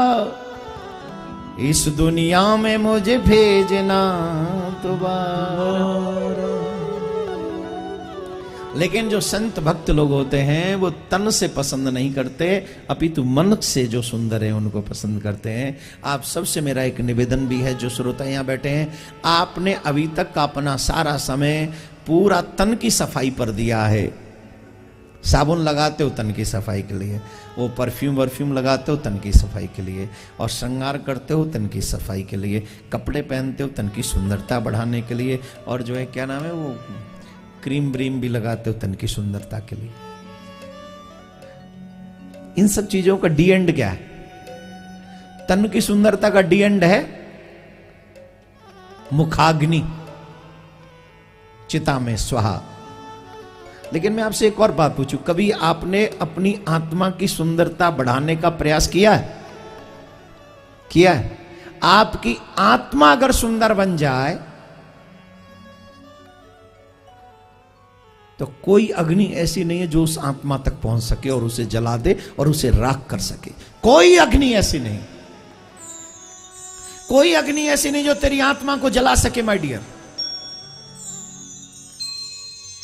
[SPEAKER 1] इस दुनिया में मुझे भेजना दोबारा। लेकिन जो संत भक्त लोग होते हैं वो तन से पसंद नहीं करते, अपितु मन से जो सुंदर है उनको पसंद करते हैं। आप सबसे मेरा एक निवेदन भी है, जो श्रोता यहाँ बैठे हैं, आपने अभी तक का अपना सारा समय पूरा तन की सफाई पर दिया है। साबुन लगाते हो तन की सफाई के लिए, वो परफ्यूम वर्फ्यूम लगाते हो तन की सफाई के लिए, और श्रृंगार करते हो तन की सफाई के लिए, कपड़े पहनते हो तन की सुंदरता बढ़ाने के लिए, और जो है क्या नाम है वो क्रीम ब्रीम भी लगाते हो तन की सुंदरता के लिए। इन सब चीजों का डी एंड क्या है? तन की सुंदरता का डी एंड है मुखाग्नि, चिता में स्वाहा। लेकिन मैं आपसे एक और बात पूछूं, कभी आपने अपनी आत्मा की सुंदरता बढ़ाने का प्रयास किया है? किया है? आपकी आत्मा अगर सुंदर बन जाए तो कोई अग्नि ऐसी नहीं है जो उस आत्मा तक पहुंच सके और उसे जला दे और उसे राख कर सके। कोई अग्नि ऐसी नहीं, कोई अग्नि ऐसी नहीं जो तेरी आत्मा को जला सके माय डियर।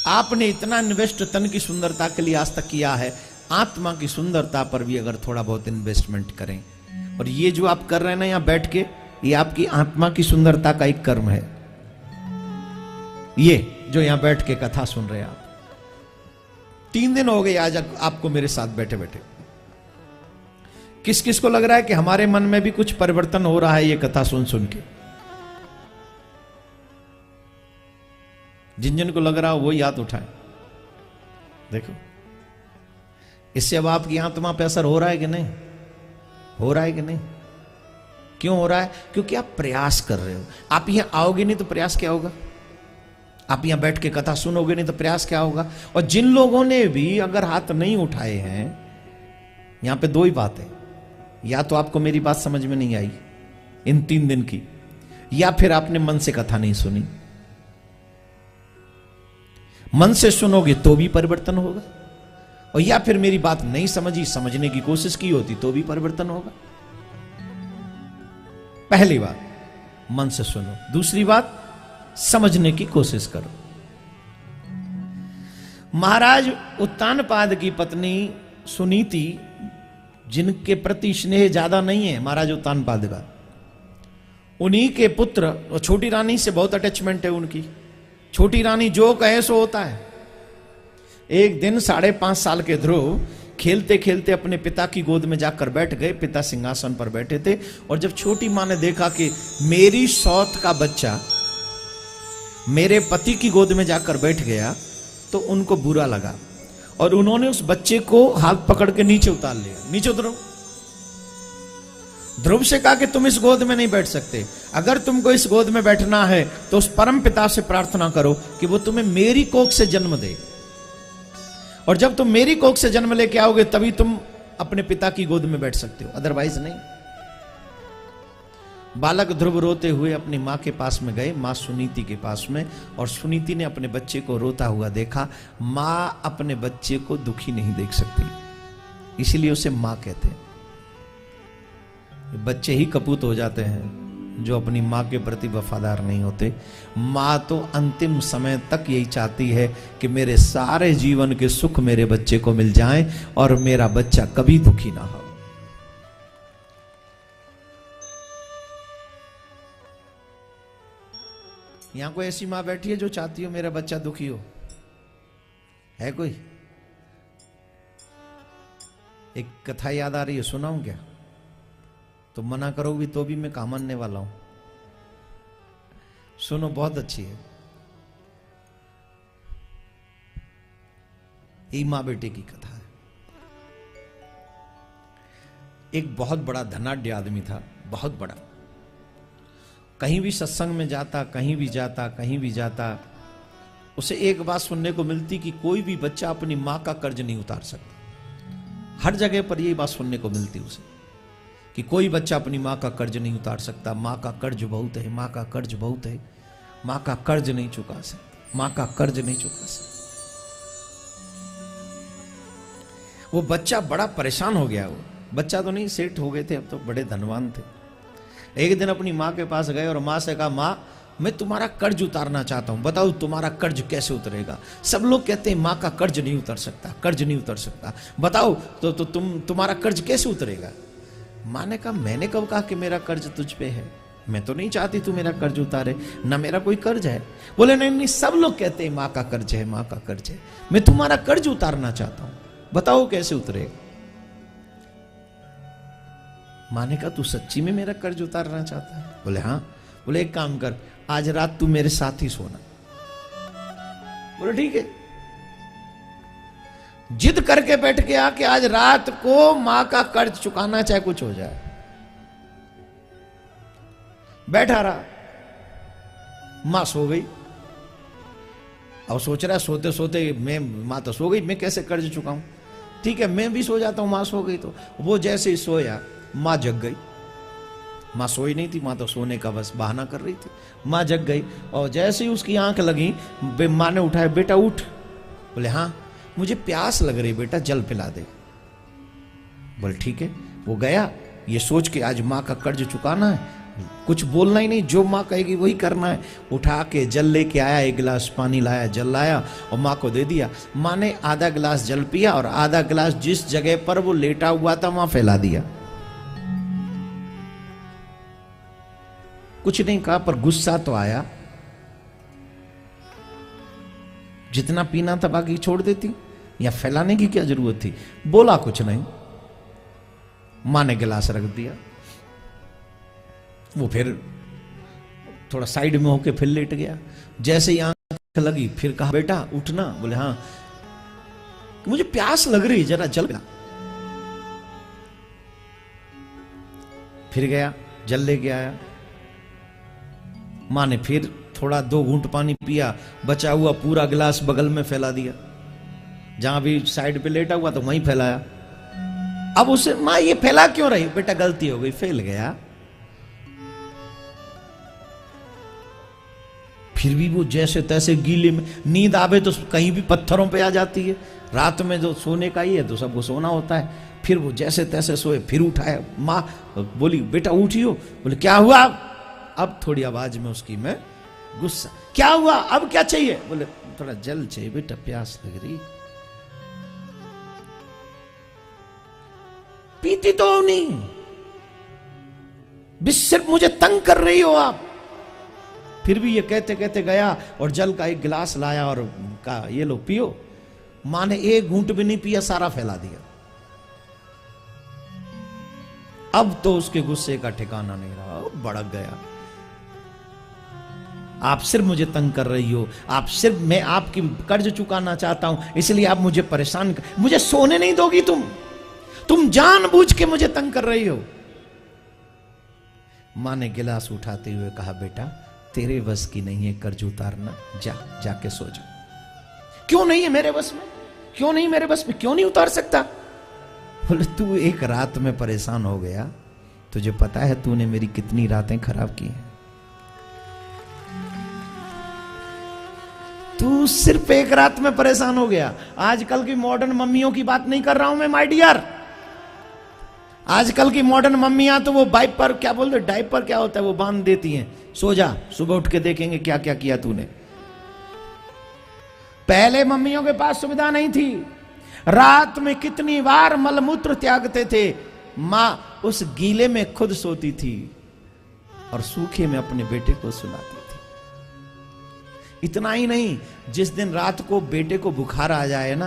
[SPEAKER 1] आपने इतना इन्वेस्ट तन की सुंदरता के लिए आज तक किया है, आत्मा की सुंदरता पर भी अगर थोड़ा बहुत इन्वेस्टमेंट करें। और ये जो आप कर रहे हैं ना यहां बैठ के, ये आपकी आत्मा की सुंदरता का एक कर्म है। ये जो यहां बैठ के कथा सुन रहे हैं आप, 3 दिन हो गए आज आपको मेरे साथ बैठे बैठे। किस किस को लग रहा है कि हमारे मन में भी कुछ परिवर्तन हो रहा है ये कथा सुन सुन के? जिन जिन को लग रहा हो वो याद उठाए। देखो इससे अब आपकी आत्मा पे असर हो रहा है कि नहीं? हो रहा है कि नहीं? क्यों हो रहा है? क्योंकि आप प्रयास कर रहे हो। आप यहां आओगे नहीं तो प्रयास क्या होगा? आप यहां बैठ के कथा सुनोगे नहीं तो प्रयास क्या होगा? और जिन लोगों ने भी अगर हाथ नहीं उठाए हैं, यहां पे 2 ही बात है, या तो आपको मेरी बात समझ में नहीं आई इन 3 दिन की, या फिर आपने मन से कथा नहीं सुनी। मन से सुनोगे तो भी परिवर्तन होगा, और या फिर मेरी बात नहीं समझी, समझने की कोशिश की होती तो भी परिवर्तन होगा। पहली बात मन से सुनो, दूसरी बात समझने की कोशिश करो। महाराज उत्तानपाद की पत्नी सुनीति, जिनके प्रति स्नेह ज्यादा नहीं है महाराज उत्तानपाद का, उन्हीं के पुत्र, और छोटी रानी से बहुत अटैचमेंट है उनकी। छोटी रानी जो कहे सो होता है। एक दिन 5.5 साल के ध्रुव खेलते खेलते अपने पिता की गोद में जाकर बैठ गए। पिता सिंहासन पर बैठे थे, और जब छोटी मां ने देखा कि मेरी सौत का बच्चा मेरे पति की गोद में जाकर बैठ गया, तो उनको बुरा लगा, और उन्होंने उस बच्चे को हाथ पकड़ के नीचे उतार लिया। नीचे उतरो। ध्रुव से कहा कि तुम इस गोद में नहीं बैठ सकते, अगर तुमको इस गोद में बैठना है तो उस परम पिता से प्रार्थना करो कि वो तुम्हें मेरी कोख से जन्म दे, और जब तुम मेरी कोख से जन्म लेके आओगे तभी तुम अपने पिता की गोद में बैठ सकते हो, अदरवाइज नहीं। बालक ध्रुव रोते हुए अपनी मां के पास में गए, मां सुनीति के पास में, और सुनीति ने अपने बच्चे को रोता हुआ देखा। मां अपने बच्चे को दुखी नहीं देख सकती, इसीलिए उसे मां कहते हैं। बच्चे ही कपूत हो जाते हैं जो अपनी मां के प्रति वफादार नहीं होते। मां तो अंतिम समय तक यही चाहती है कि मेरे सारे जीवन के सुख मेरे बच्चे को मिल जाएं और मेरा बच्चा कभी दुखी ना हो। यहां कोई ऐसी मां बैठी है जो चाहती हो मेरा बच्चा दुखी हो? है कोई? एक कथा याद आ रही है, सुनाऊं क्या? तो मना करोगी तो भी मैं कहा मानने वाला हूं। सुनो, बहुत अच्छी है। ये मां बेटे की कथा है। एक बहुत बड़ा धनाढ्य आदमी था, बहुत बड़ा। कहीं भी सत्संग में जाता, कहीं भी जाता, कहीं भी जाता, उसे एक बात सुनने को मिलती कि कोई भी बच्चा अपनी मां का कर्ज नहीं उतार सकता। हर जगह पर यही बात सुनने को मिलती उसे कि कोई बच्चा अपनी मां का कर्ज नहीं उतार सकता, मां का कर्ज बहुत है, मां का कर्ज बहुत है, मां का कर्ज नहीं चुका सकता, मां का कर्ज नहीं चुका सकता। वो बच्चा बड़ा परेशान हो गया। वो बच्चा तो नहीं, सेठ हो गए थे, अब तो बड़े धनवान थे। एक दिन अपनी मां के पास गए और मां से कहा, मां मैं तुम्हारा कर्ज उतारना चाहता हूं, बताओ तुम्हारा कर्ज कैसे उतरेगा? सब लोग कहते हैं मां का कर्ज नहीं उतर सकता, कर्ज नहीं उतर सकता, बताओ तो तुम्हारा कर्ज कैसे उतरेगा? मां ने कहा, मैंने कब कहा कि मेरा कर्ज तुझ पे है? मैं तो नहीं चाहती तू मेरा कर्ज उतारे, ना मेरा कोई कर्ज है। बोले नहीं नहीं, सब लोग कहते हैं मां का कर्ज है, मां का कर्ज है, मैं तुम्हारा कर्ज उतारना चाहता हूं, बताओ कैसे उतरेगा? मां ने कहा, तू सच्ची में मेरा कर्ज उतारना चाहता है? बोले हाँ। बोले एक काम कर, आज रात तू मेरे साथ ही सोना। बोले ठीक है। जिद करके बैठ गया कि आज रात को मां का कर्ज चुकाना, चाहे कुछ हो जाए। बैठा रहा, मां सो गई। अब सोच रहा सोते सोते मां तो सो गई, मैं कैसे कर्ज चुकाऊं? ठीक है, मैं भी सो जाता हूं, मां सो गई। तो वो जैसे ही सोया, मां जग गई। मां सोई नहीं थी, मां तो सोने का बस बहाना कर रही थी। मां जग गई और जैसे ही उसकी आंख लगी, मां ने उठाया, बेटा उठ। बोले हाँ, मुझे प्यास लग रही बेटा, जल पिला दे। बोले ठीक है। वो गया ये सोच के आज मां का कर्ज चुकाना है, कुछ बोलना ही नहीं, जो मां कहेगी वही करना है। उठा के जल लेके आया, एक गिलास पानी लाया, जल लाया और मां को दे दिया। मां ने आधा गिलास जल पिया और आधा गिलास जिस जगह पर वो लेटा हुआ था वहां फैला दिया। कुछ नहीं कहा, पर गुस्सा तो आया। जितना पीना था बाकी छोड़ देती, या फैलाने की क्या जरूरत थी? बोला कुछ नहीं। मां ने गिलास रख दिया। वो फिर थोड़ा साइड में होके फिर लेट गया। जैसे ही आंख लगी फिर कहा, बेटा उठना। बोले हाँ, मुझे प्यास लग रही, जरा जल पिला। फिर गया, जल लेके आया। मां ने फिर थोड़ा 2 घूंट पानी पिया, बचा हुआ पूरा गिलास बगल में फैला दिया। जहां भी साइड पे लेटा हुआ तो वहीं फैलाया। अब उसे, मां ये फैला क्यों रही? बेटा गलती हो गई, फैल गया। फिर भी वो जैसे तैसे गीले में, नींद आवे तो कहीं भी पत्थरों पे आ जाती है। रात में जो सोने का ही है तो सबको सोना होता है। फिर वो जैसे तैसे सोए, फिर उठाया। मां बोली, बेटा उठियो। बोले क्या हुआ? अब थोड़ी आवाज में उसकी में गुस्सा, क्या हुआ, अब क्या चाहिए? बोले थोड़ा जल चाहिए बेटा, प्यास लग रही। पीती तो नहीं, सिर्फ मुझे तंग कर रही हो आप। फिर भी ये कहते कहते गया और जल का एक गिलास लाया और कहा, ये लो पियो। मां ने 1 घूंट भी नहीं पिया, सारा फैला दिया। अब तो उसके गुस्से का ठिकाना नहीं रहा, भड़क गया। आप सिर्फ मुझे तंग कर रही हो, आप सिर्फ, मैं आपकी कर्ज चुकाना चाहता हूं, इसलिए आप मुझे परेशान मुझे सोने नहीं दोगी तुम जानबूझ के मुझे तंग कर रही हो। मां ने गिलास उठाते हुए कहा, बेटा तेरे बस की नहीं है कर्ज उतारना, जाके सो जा। क्यों नहीं है मेरे बस में? क्यों नहीं मेरे बस में? क्यों नहीं उतार सकता? बोले तू एक रात में परेशान हो गया, तुझे पता है तूने मेरी कितनी रातें खराब की हैं। तू सिर्फ एक रात में परेशान हो गया। आजकल की मॉडर्न मम्मियों की बात नहीं कर रहा हूं मैं माय डियर। आजकल की मॉडर्न मम्मियां तो वो डायपर, क्या बोलते, डायपर क्या होता है, वो बांध देती हैं, सो जा, सुबह उठ के देखेंगे क्या क्या किया तूने। पहले मम्मियों के पास सुविधा नहीं थी। रात में कितनी बार मलमूत्र त्यागते थे। मां उस गीले में खुद सोती थी और सूखे में अपने बेटे को सुलाती थी। इतना ही नहीं, जिस दिन रात को बेटे को बुखार आ जाए ना,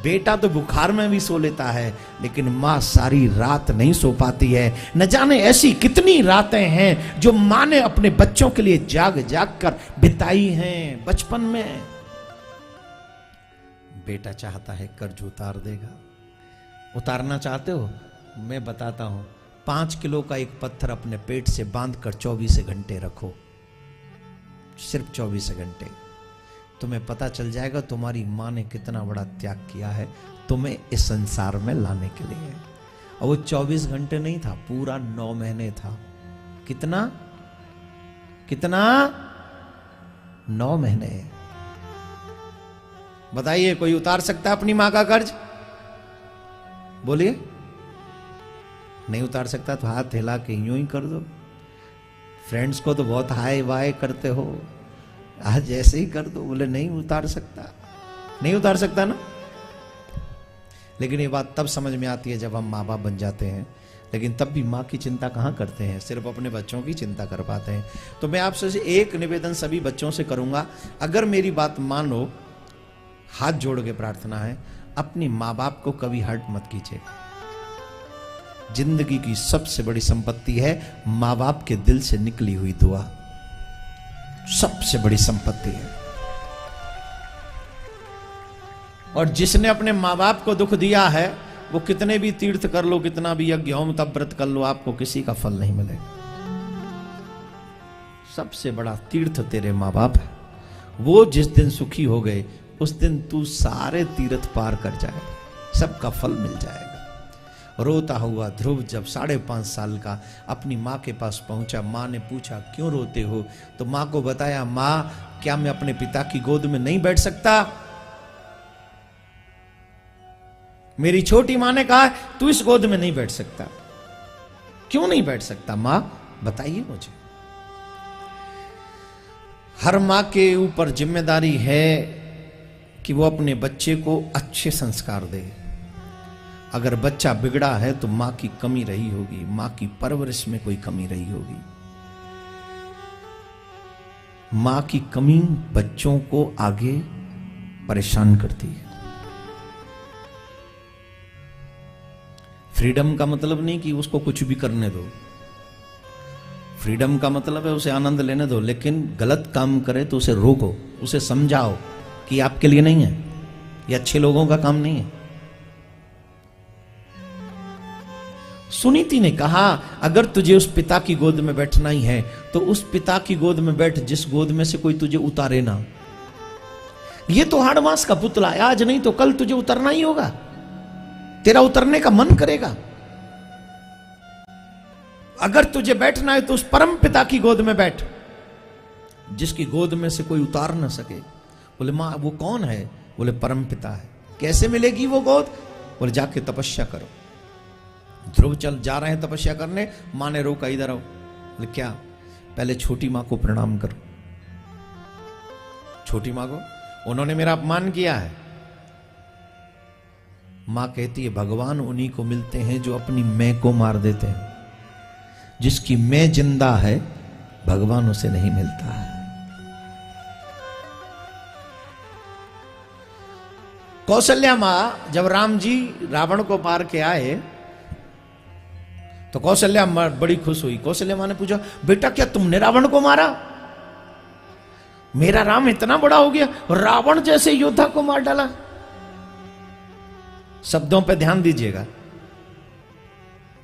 [SPEAKER 1] बेटा तो बुखार में भी सो लेता है, लेकिन मां सारी रात नहीं सो पाती है। न जाने ऐसी कितनी रातें हैं जो मां ने अपने बच्चों के लिए जाग जाग कर बिताई हैं। बचपन में बेटा चाहता है कर्ज उतार देगा। उतारना चाहते हो? मैं बताता हूं, 5 किलो का एक पत्थर अपने पेट से बांधकर 24 घंटे रखो, सिर्फ 24 घंटे। तुम्हें पता चल जाएगा तुम्हारी मां ने कितना बड़ा त्याग किया है तुम्हें इस संसार में लाने के लिए। और वो 24 घंटे नहीं था, पूरा 9 महीने था। कितना कितना? 9 महीने। बताइए, कोई उतार सकता है अपनी मां का कर्ज? बोलिए। नहीं उतार सकता तो हाथ हिला के यूं ही कर दो। फ्रेंड्स को तो बहुत हाय वाय करते हो, आज ऐसे ही कर दो। बोले नहीं उतार सकता, नहीं उतार सकता ना। लेकिन ये बात तब समझ में आती है जब हम माँ बाप बन जाते हैं। लेकिन तब भी माँ की चिंता कहाँ करते हैं, सिर्फ अपने बच्चों की चिंता कर पाते हैं। तो मैं आपसे एक निवेदन सभी बच्चों से करूंगा, अगर मेरी बात मानो, हाथ जोड़ के प्रार्थना है, अपनी माँ बाप को कभी हर्ट मत कीजिए। जिंदगी की सबसे बड़ी संपत्ति है माँ बाप के दिल से निकली हुई दुआ, सबसे बड़ी संपत्ति है। और जिसने अपने माँ बाप को दुख दिया है, वो कितने भी तीर्थ कर लो, कितना भी यज्ञ होम तप व्रत कर लो, आपको किसी का फल नहीं मिलेगा। सबसे बड़ा तीर्थ तेरे माँ बाप है। वो जिस दिन सुखी हो गए, उस दिन तू सारे तीर्थ पार कर जाएगा, सबका फल मिल जाएगा। रोता हुआ ध्रुव जब 5.5 साल का अपनी माँ के पास पहुंचा, माँ ने पूछा क्यों रोते हो? तो माँ को बताया, माँ क्या मैं अपने पिता की गोद में नहीं बैठ सकता? मेरी छोटी माँ ने कहा तू इस गोद में नहीं बैठ सकता। क्यों नहीं बैठ सकता माँ, बताइए मुझे। हर माँ के ऊपर जिम्मेदारी है कि वो अपने बच्चे को अच्छे संस्कार दे। अगर बच्चा बिगड़ा है तो मां की कमी रही होगी, मां की परवरिश में कोई कमी रही होगी। मां की कमी बच्चों को आगे परेशान करती है। फ्रीडम का मतलब नहीं कि उसको कुछ भी करने दो, फ्रीडम का मतलब है उसे आनंद लेने दो, लेकिन गलत काम करे तो उसे रोको, उसे समझाओ कि आपके लिए नहीं है, ये अच्छे लोगों का काम नहीं है। सुनीति ने कहा अगर तुझे उस पिता की गोद में बैठना ही है तो उस पिता की गोद में बैठ जिस गोद में से कोई तुझे उतारे ना। ये तो हाड़ मास का पुतला है, आज नहीं तो कल तुझे उतरना ही होगा, तेरा उतरने का मन करेगा। अगर तुझे बैठना है तो उस परम पिता की गोद में बैठ जिसकी गोद में से कोई उतार ना सके। बोले मां वो कौन है? बोले परम पिता है। कैसे मिलेगी वो गोद? बोले जाके तपस्या करो। ध्रुव चल जा रहे हैं तपस्या करने, मां ने रोका, इधर आओ। बोले क्या? पहले छोटी मां को प्रणाम करो। छोटी मां को? उन्होंने मेरा अपमान किया है। मां कहती है भगवान उन्हीं को मिलते हैं जो अपनी मैं को मार देते हैं। जिसकी मैं जिंदा है भगवान उसे नहीं मिलता है। कौशल्या मां जब राम जी रावण को मार के आए तो कौशल्या मां बड़ी खुश हुई। कौशल्या मां ने पूछा बेटा क्या तुमने रावण को मारा? मेरा राम इतना बड़ा हो गया, रावण जैसे योद्धा को मार डाला। शब्दों पे ध्यान दीजिएगा,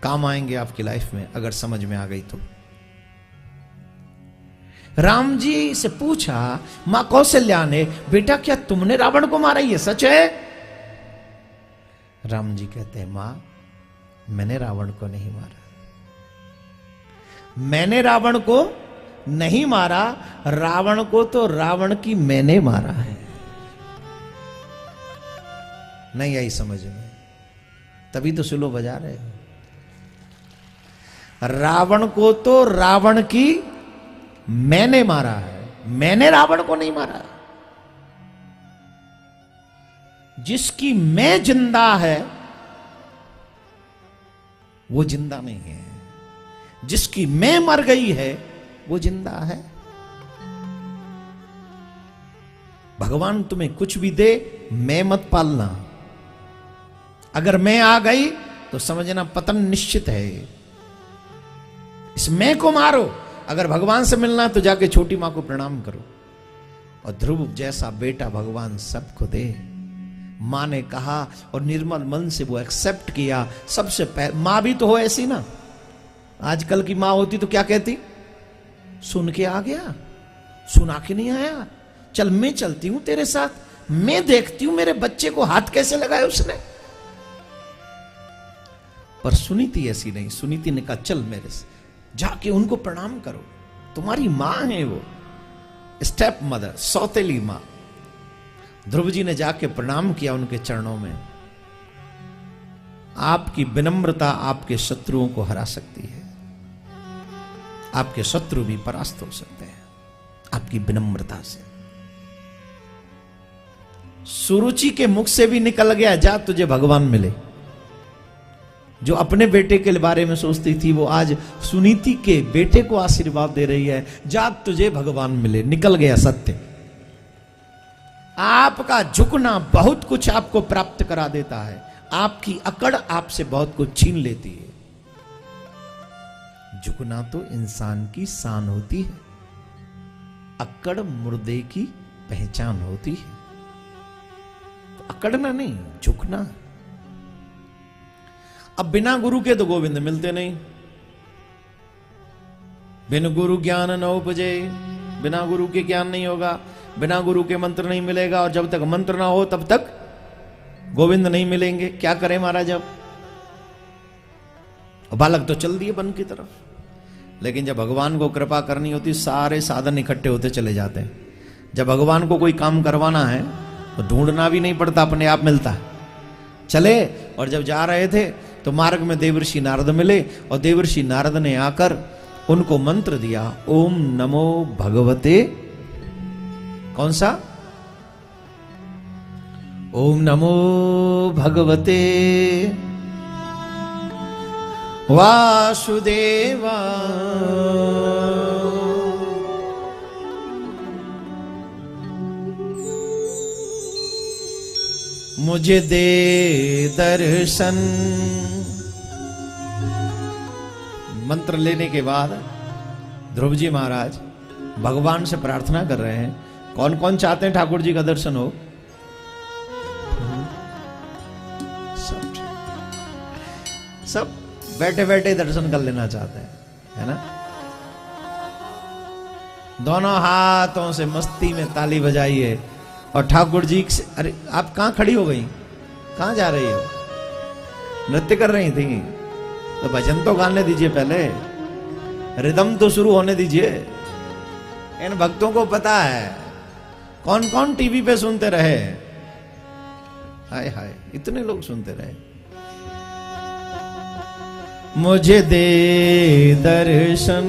[SPEAKER 1] काम आएंगे आपकी लाइफ में अगर समझ में आ गई तो। राम जी से पूछा मां कौशल्या ने, बेटा क्या तुमने रावण को मारा, ये सच है? राम जी कहते हैं, मां मैंने रावण को नहीं मारा, मैंने रावण को नहीं मारा, रावण को तो रावण की मैंने मारा है। नहीं आई समझ में? तभी तो सुलो बजा रहे हो। रावण को तो रावण की मैंने मारा है, मैंने रावण को नहीं मारा। जिसकी मैं जिंदा है वो जिंदा नहीं है, जिसकी मैं मर गई है वो जिंदा है। भगवान तुम्हें कुछ भी दे, मैं मत पालना। अगर मैं आ गई तो समझना पतन निश्चित है। इस मैं को मारो। अगर भगवान से मिलना तो जाके छोटी मां को प्रणाम करो। और ध्रुव जैसा बेटा भगवान सबको दे। मां ने कहा और निर्मल मन से वो एक्सेप्ट किया। सबसे पहले मां भी तो हो ऐसी ना। आजकल की मां होती तो क्या कहती, सुन के आ गया, सुना के नहीं आया, चल मैं चलती हूं तेरे साथ, मैं देखती हूं मेरे बच्चे को हाथ कैसे लगाए उसने। पर सुनीति ऐसी नहीं। सुनीति ने कहा चल मेरे से, जाके उनको प्रणाम करो, तुम्हारी मां है वो, स्टेप मदर, सौतेली मां। ध्रुव जी ने जाके प्रणाम किया उनके चरणों में। आपकी विनम्रता आपके शत्रुओं को हरा सकती है। आपके शत्रु भी परास्त हो सकते हैं आपकी विनम्रता से। सुरुचि के मुख से भी निकल गया, जा तुझे भगवान मिले। जो अपने बेटे के बारे में सोचती थी वो आज सुनीति के बेटे को आशीर्वाद दे रही है, जा तुझे भगवान मिले। निकल गया सत्य। आपका झुकना बहुत कुछ आपको प्राप्त करा देता है। आपकी अकड़ आपसे बहुत कुछ छीन लेती है। झुकना तो इंसान की शान होती है, अकड़ मुर्दे की पहचान होती है। तो अकड़ना नहीं, झुकना। अब बिना गुरु के तो गोविंद मिलते नहीं। बिन गुरु ज्ञान न उपजे, बिना गुरु के ज्ञान नहीं होगा, बिना गुरु के मंत्र नहीं मिलेगा। और जब तक मंत्र ना हो तब तक गोविंद नहीं मिलेंगे। क्या करें महाराज? अब बालक तो चल दिए वन की तरफ, लेकिन जब भगवान को कृपा करनी होती सारे साधन इकट्ठे होते चले जाते हैं। जब भगवान को कोई काम करवाना है तो ढूंढना भी नहीं पड़ता, अपने आप मिलता है। चले और जब जा रहे थे तो मार्ग में देवर्षि नारद मिले और देवर्षि नारद ने आकर उनको मंत्र दिया, ओम नमो भगवते, कौन सा? ओम नमो भगवते वासुदेवा मुझे दे दर्शन। मंत्र लेने के बाद ध्रुव जी महाराज भगवान से प्रार्थना कर रहे हैं। कौन कौन चाहते हैं ठाकुर जी का दर्शन हो? सब बैठे बैठे दर्शन कर लेना चाहते हैं, है ना? दोनों हाथों से मस्ती में ताली बजाइए और ठाकुर जी से, अरे आप कहां खड़ी हो गई, कहां जा रही हो? नृत्य कर रही थी तो भजन तो गाने दीजिए, पहले रिदम तो शुरू होने दीजिए। इन भक्तों को पता है कौन कौन टीवी पे सुनते रहे। हाय हाय, इतने लोग सुनते रहे। मुझे दे दर्शन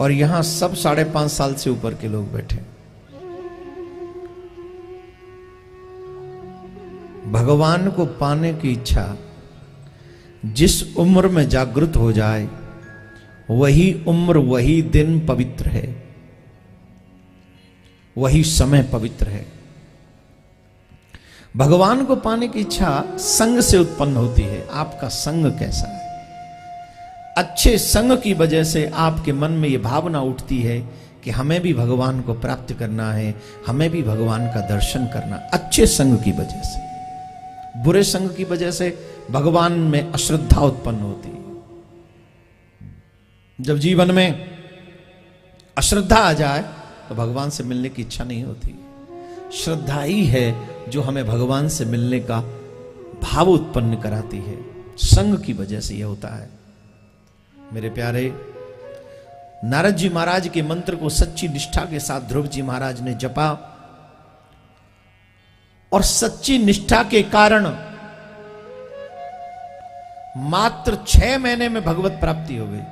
[SPEAKER 1] और यहां सब 5.5 साल से ऊपर के लोग बैठे। भगवान को पाने की इच्छा जिस उम्र में जागृत हो जाए, वही उम्र, वही दिन पवित्र है, वही समय पवित्र है। भगवान को पाने की इच्छा संग से उत्पन्न होती है। आपका संग कैसा है? अच्छे संग की वजह से आपके मन में यह भावना उठती है कि हमें भी भगवान को प्राप्त करना है, हमें भी भगवान का दर्शन करना। अच्छे संग की वजह से। बुरे संग की वजह से भगवान में अश्रद्धा उत्पन्न होती है। जब जीवन में अश्रद्धा आ जाए तो भगवान से मिलने की इच्छा नहीं होती। श्रद्धा ही है जो हमें भगवान से मिलने का भाव उत्पन्न कराती है। संग की वजह से यह होता है। मेरे प्यारे, नारद जी महाराज के मंत्र को सच्ची निष्ठा के साथ ध्रुव जी महाराज ने जपा और सच्ची निष्ठा के कारण मात्र 6 महीने में भगवत प्राप्ति हो गई।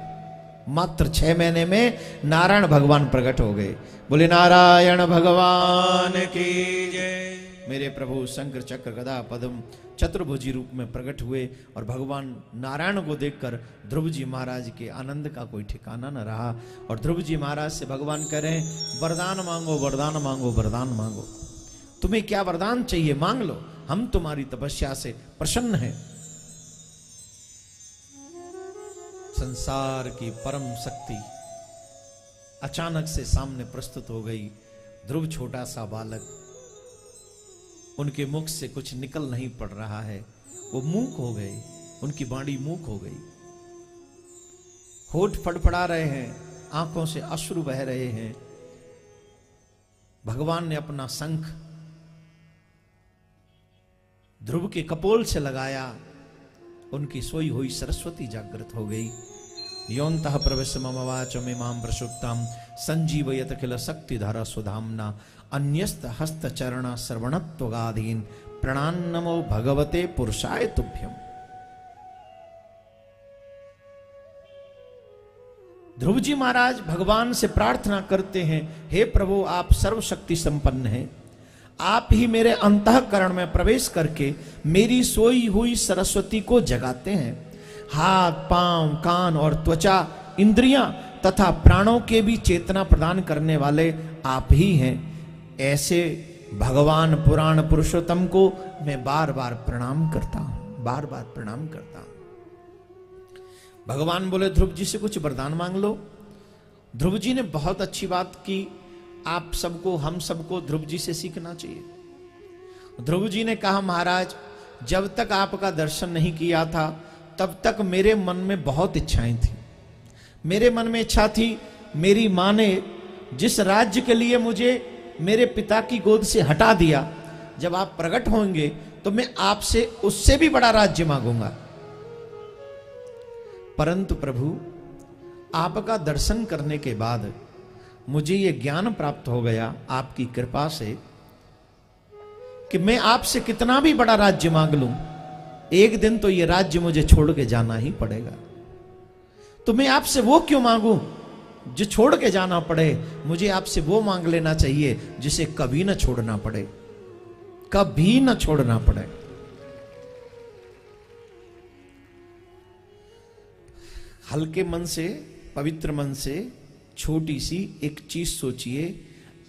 [SPEAKER 1] मात्र 6 महीने में नारायण भगवान प्रकट हो गए। बोले नारायण भगवान की जय। मेरे प्रभु शंकर चक्र गदा पद्म चतुर्भुजी रूप में प्रकट हुए और भगवान नारायण को देखकर ध्रुव जी महाराज के आनंद का कोई ठिकाना न रहा। और ध्रुव जी महाराज से भगवान कह रहे हैं, वरदान मांगो, वरदान मांगो, वरदान मांगो। तुम्हें क्या वरदान चाहिए मांग लो, हम तुम्हारी तपस्या से प्रसन्न हैं। संसार की परम शक्ति अचानक से सामने प्रस्तुत हो गई। ध्रुव छोटा सा बालक, उनके मुख से कुछ निकल नहीं पड़ रहा है। वो मूक हो गए, उनकी वाणी मूक हो गई, होठ फड़फड़ा रहे हैं, आंखों से अश्रु बह रहे हैं। भगवान ने अपना शंख ध्रुव के कपोल से लगाया, उनकी सोई हुई सरस्वती जागृत हो गई। योन्तः प्रविश्य मम वाचम इमां प्रसुप्तां संजीवयत किल शक्ति धारा सुधाम्ना अन्यस्त हस्त चरण श्रवणत्वगाधीन प्रणान्नमो भगवते पुरुषाय तुभ्यम। ध्रुव जी महाराज भगवान से प्रार्थना करते हैं, हे प्रभु, आप सर्वशक्ति संपन्न हैं। आप ही मेरे अंतःकरण में प्रवेश करके मेरी सोई हुई सरस्वती को जगाते हैं। हाथ, पांव, कान और त्वचा, इंद्रियां तथा प्राणों के भी चेतना प्रदान करने वाले आप ही हैं। ऐसे भगवान पुराण पुरुषोत्तम को मैं बार बार प्रणाम करता हूं, बार बार प्रणाम करता हूं। भगवान बोले, ध्रुव जी से कुछ वरदान मांग लो। ध्रुव जी ने बहुत अच्छी बात की। आप सबको, हम सबको ध्रुव जी से सीखना चाहिए। ध्रुव जी ने कहा, महाराज, जब तक आपका दर्शन नहीं किया था तब तक मेरे मन में बहुत इच्छाएं थी। मेरे मन में इच्छा थी, मेरी मां ने जिस राज्य के लिए मुझे मेरे पिता की गोद से हटा दिया, जब आप प्रकट होंगे तो मैं आपसे उससे भी बड़ा राज्य मांगूंगा। परंतु प्रभु, आपका दर्शन करने के बाद मुझे यह ज्ञान प्राप्त हो गया आपकी कृपा से कि मैं आपसे कितना भी बड़ा राज्य मांग लूं, एक दिन तो यह राज्य मुझे छोड़ के जाना ही पड़ेगा। तो मैं आपसे वो क्यों मांगूं जो छोड़ के जाना पड़े? मुझे आपसे वो मांग लेना चाहिए जिसे कभी न छोड़ना पड़े, कभी न छोड़ना पड़े। हल्के मन से, पवित्र मन से छोटी सी एक चीज सोचिए।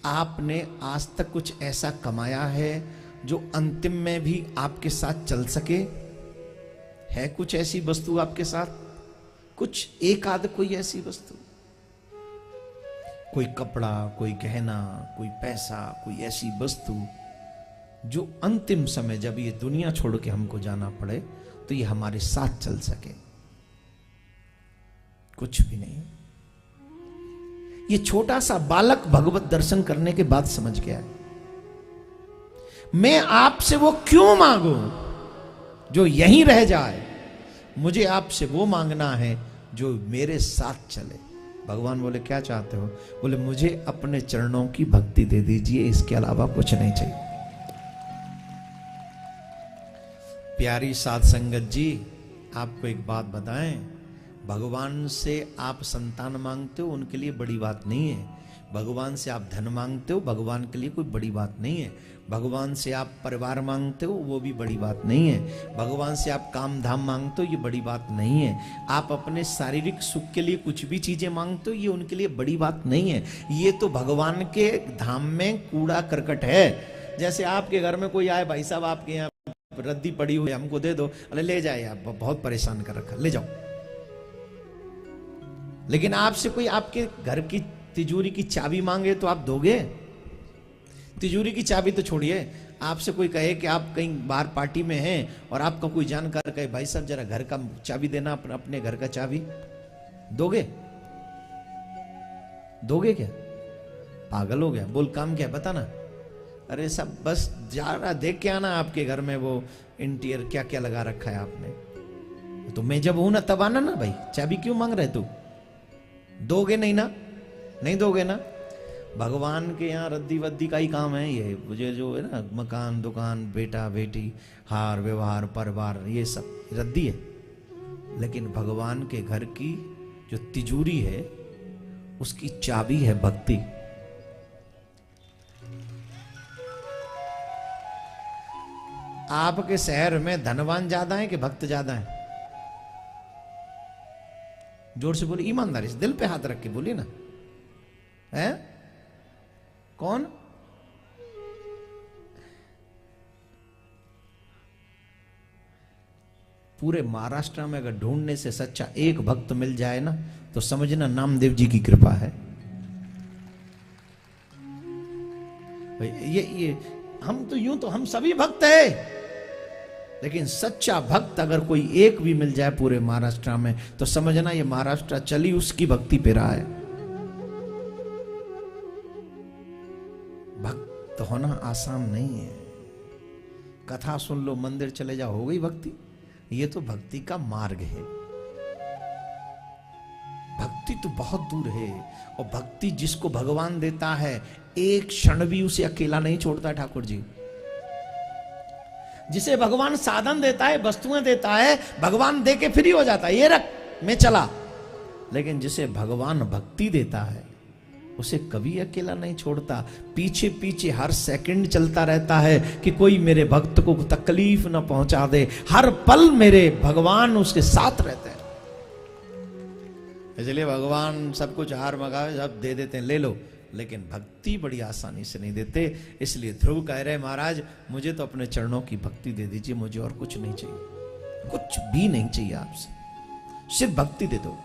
[SPEAKER 1] आपने आज तक कुछ ऐसा कमाया है जो अंतिम में भी आपके साथ चल सके? है कुछ ऐसी वस्तु आपके साथ? कुछ एक आध कोई ऐसी वस्तु, कोई कपड़ा, कोई गहना, कोई पैसा, कोई ऐसी वस्तु जो अंतिम समय जब ये दुनिया छोड़ के हमको जाना पड़े तो ये हमारे साथ चल सके? कुछ भी नहीं। ये छोटा सा बालक भगवत दर्शन करने के बाद समझ गया, मैं आपसे वो क्यों मांगूं जो यहीं रह जाए? मुझे आपसे वो मांगना है जो मेरे साथ चले। भगवान बोले, क्या चाहते हो? बोले, मुझे अपने चरणों की भक्ति दे दीजिए, इसके अलावा कुछ नहीं चाहिए। प्यारी साध संगत जी, आपको एक बात बताएं, भगवान से आप संतान मांगते हो उनके लिए बड़ी बात नहीं है। भगवान से आप धन मांगते हो, भगवान के लिए कोई बड़ी बात नहीं है। भगवान से आप परिवार मांगते हो, वो भी बड़ी बात नहीं है। भगवान से आप काम धाम मांगते हो, ये बड़ी बात नहीं है। आप अपने शारीरिक सुख के लिए कुछ भी चीजें मांगते हो, ये उनके लिए बड़ी बात नहीं है। ये तो भगवान के धाम में कूड़ा करकट है। जैसे आपके घर में कोई आए, भाई साहब आपके यहाँ रद्दी पड़ी हुई हमको दे दो, अरे ले जाए, आप बहुत परेशान कर रखा, ले जाओ। लेकिन आपसे कोई आपके घर की तिजोरी की चाबी मांगे तो आप दोगे? तिजोरी की चाबी तो छोड़िए, आपसे कोई कहे कि आप कहीं बाहर पार्टी में हैं और आपका कोई जानकार कहे भाई साहब जरा घर का चाबी देना, अपने घर का चाबी, दोगे? दोगे क्या? पागल हो गया? बोल काम क्या बता ना। अरे सब बस जा रहा, देख के आना आपके घर में वो इंटीरियर क्या क्या लगा रखा है आपने। तो मैं जब हूं ना तब आना ना भाई, चाबी क्यों मांग रहे तू? दोगे नहीं ना? नहीं दोगे ना? भगवान के यहाँ रद्दी वद्दी का ही काम है ये, मुझे जो है ना मकान दुकान बेटा बेटी हार व्यवहार परिवार ये सब रद्दी है। लेकिन भगवान के घर की जो तिजोरी है उसकी चाबी है भक्ति। आपके शहर में धनवान ज्यादा है कि भक्त ज्यादा है? जोर से बोलिए, ईमानदारी से दिल पे हाथ रख के बोलिए ना। है कौन? पूरे महाराष्ट्र में अगर ढूंढने से सच्चा एक भक्त मिल जाए ना तो समझना नामदेव जी की कृपा है। ये हम तो यूं तो हम सभी भक्त हैं, लेकिन सच्चा भक्त अगर कोई एक भी मिल जाए पूरे महाराष्ट्र में तो समझना ये महाराष्ट्र चली उसकी भक्ति पे रहा है। भक्त होना आसान नहीं है। कथा सुन लो, मंदिर चले जाओ, हो गई भक्ति। ये तो भक्ति का मार्ग है। भक्ति तो बहुत दूर है। और भक्ति जिसको भगवान देता है एक क्षण भी उसे अकेला नहीं छोड़ता ठाकुर जी। जिसे भगवान साधन देता है, वस्तुएं देता है, भगवान दे के फ्री हो जाता है, ये रख मैं चला। लेकिन जिसे भगवान भक्ति देता है उसे कभी अकेला नहीं छोड़ता। पीछे पीछे हर सेकंड चलता रहता है कि कोई मेरे भक्त को तकलीफ न पहुंचा दे। हर पल मेरे भगवान उसके साथ रहते हैं। इसलिए भगवान सब कुछ हार मगा सब दे देते हैं, ले लो। लेकिन भक्ति बड़ी आसानी से नहीं देते। इसलिए ध्रुव कह रहे महाराज मुझे तो अपने चरणों की भक्ति दे दीजिए, मुझे और कुछ नहीं चाहिए, कुछ भी नहीं चाहिए आपसे, सिर्फ भक्ति दे दो।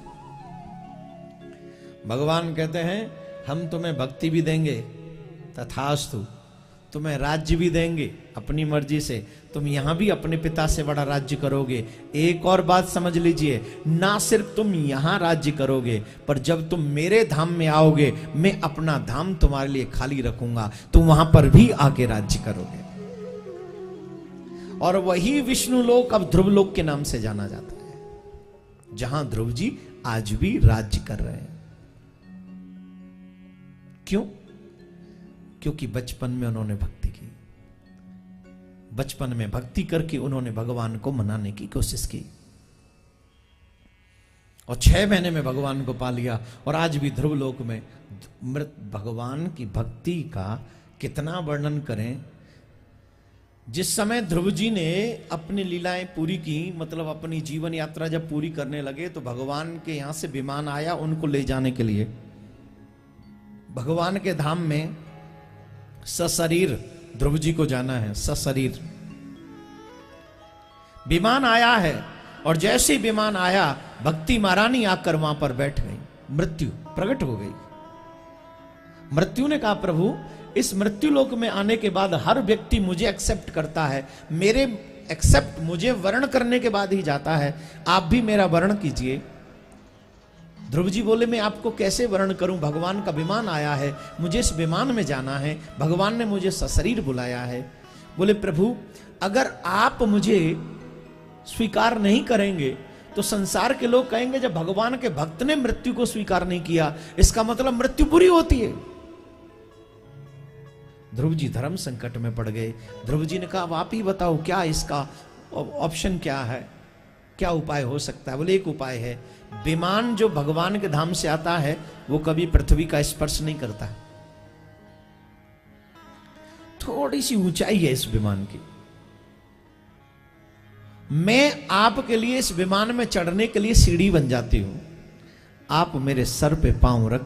[SPEAKER 1] भगवान कहते हैं हम तुम्हें भक्ति भी देंगे, तथास्तु, तुम्हें राज्य भी देंगे अपनी मर्जी से, तुम यहां भी अपने पिता से बड़ा राज्य करोगे। एक और बात समझ लीजिए, ना सिर्फ तुम यहां राज्य करोगे, पर जब तुम मेरे धाम में आओगे मैं अपना धाम तुम्हारे लिए खाली रखूंगा, तुम वहां पर भी आके राज्य करोगे। और वही विष्णु लोक अब ध्रुव लोक के नाम से जाना जाता है, जहां ध्रुव जी आज भी राज्य कर रहे हैं। क्यों? क्योंकि बचपन में उन्होंने भक्ति की, बचपन में भक्ति करके उन्होंने भगवान को मनाने की कोशिश की और 6 महीने में भगवान को पा लिया। और आज भी ध्रुव लोक में मृत भगवान की भक्ति का कितना वर्णन करें। जिस समय ध्रुव जी ने अपनी लीलाएं पूरी की, मतलब अपनी जीवन यात्रा जब पूरी करने लगे, तो भगवान के यहां से विमान आया उनको ले जाने के लिए। भगवान के धाम में सशरीर ध्रुव जी को जाना है, सशरीर विमान आया है। और जैसे विमान आया भक्ति महारानी आकर वहां पर बैठ गई, मृत्यु प्रकट हो गई। मृत्यु ने कहा प्रभु इस मृत्यु लोक में आने के बाद हर व्यक्ति मुझे एक्सेप्ट करता है, मेरे एक्सेप्ट मुझे वर्ण करने के बाद ही जाता है, आप भी मेरा वर्ण कीजिए। ध्रुव जी बोले मैं आपको कैसे वर्ण करूं, भगवान का विमान आया है, मुझे इस विमान में जाना है, भगवान ने मुझे सशरीर बुलाया है। बोले प्रभु अगर आप मुझे स्वीकार नहीं करेंगे तो संसार के लोग कहेंगे जब भगवान के भक्त ने मृत्यु को स्वीकार नहीं किया इसका मतलब मृत्यु बुरी होती है। ध्रुव जी धर्म संकट में पड़ गए। ध्रुव जी ने कहा अब आप ही बताओ क्या इसका ऑप्शन क्या है, क्या उपाय हो सकता है। बोले एक उपाय है, विमान जो भगवान के धाम से आता है वो कभी पृथ्वी का स्पर्श नहीं करता। थोड़ी सी ऊंचाई है इस विमान की। मैं आपके लिए इस विमान में चढ़ने के लिए सीढ़ी बन जाती हूं, आप मेरे सर पे पांव रख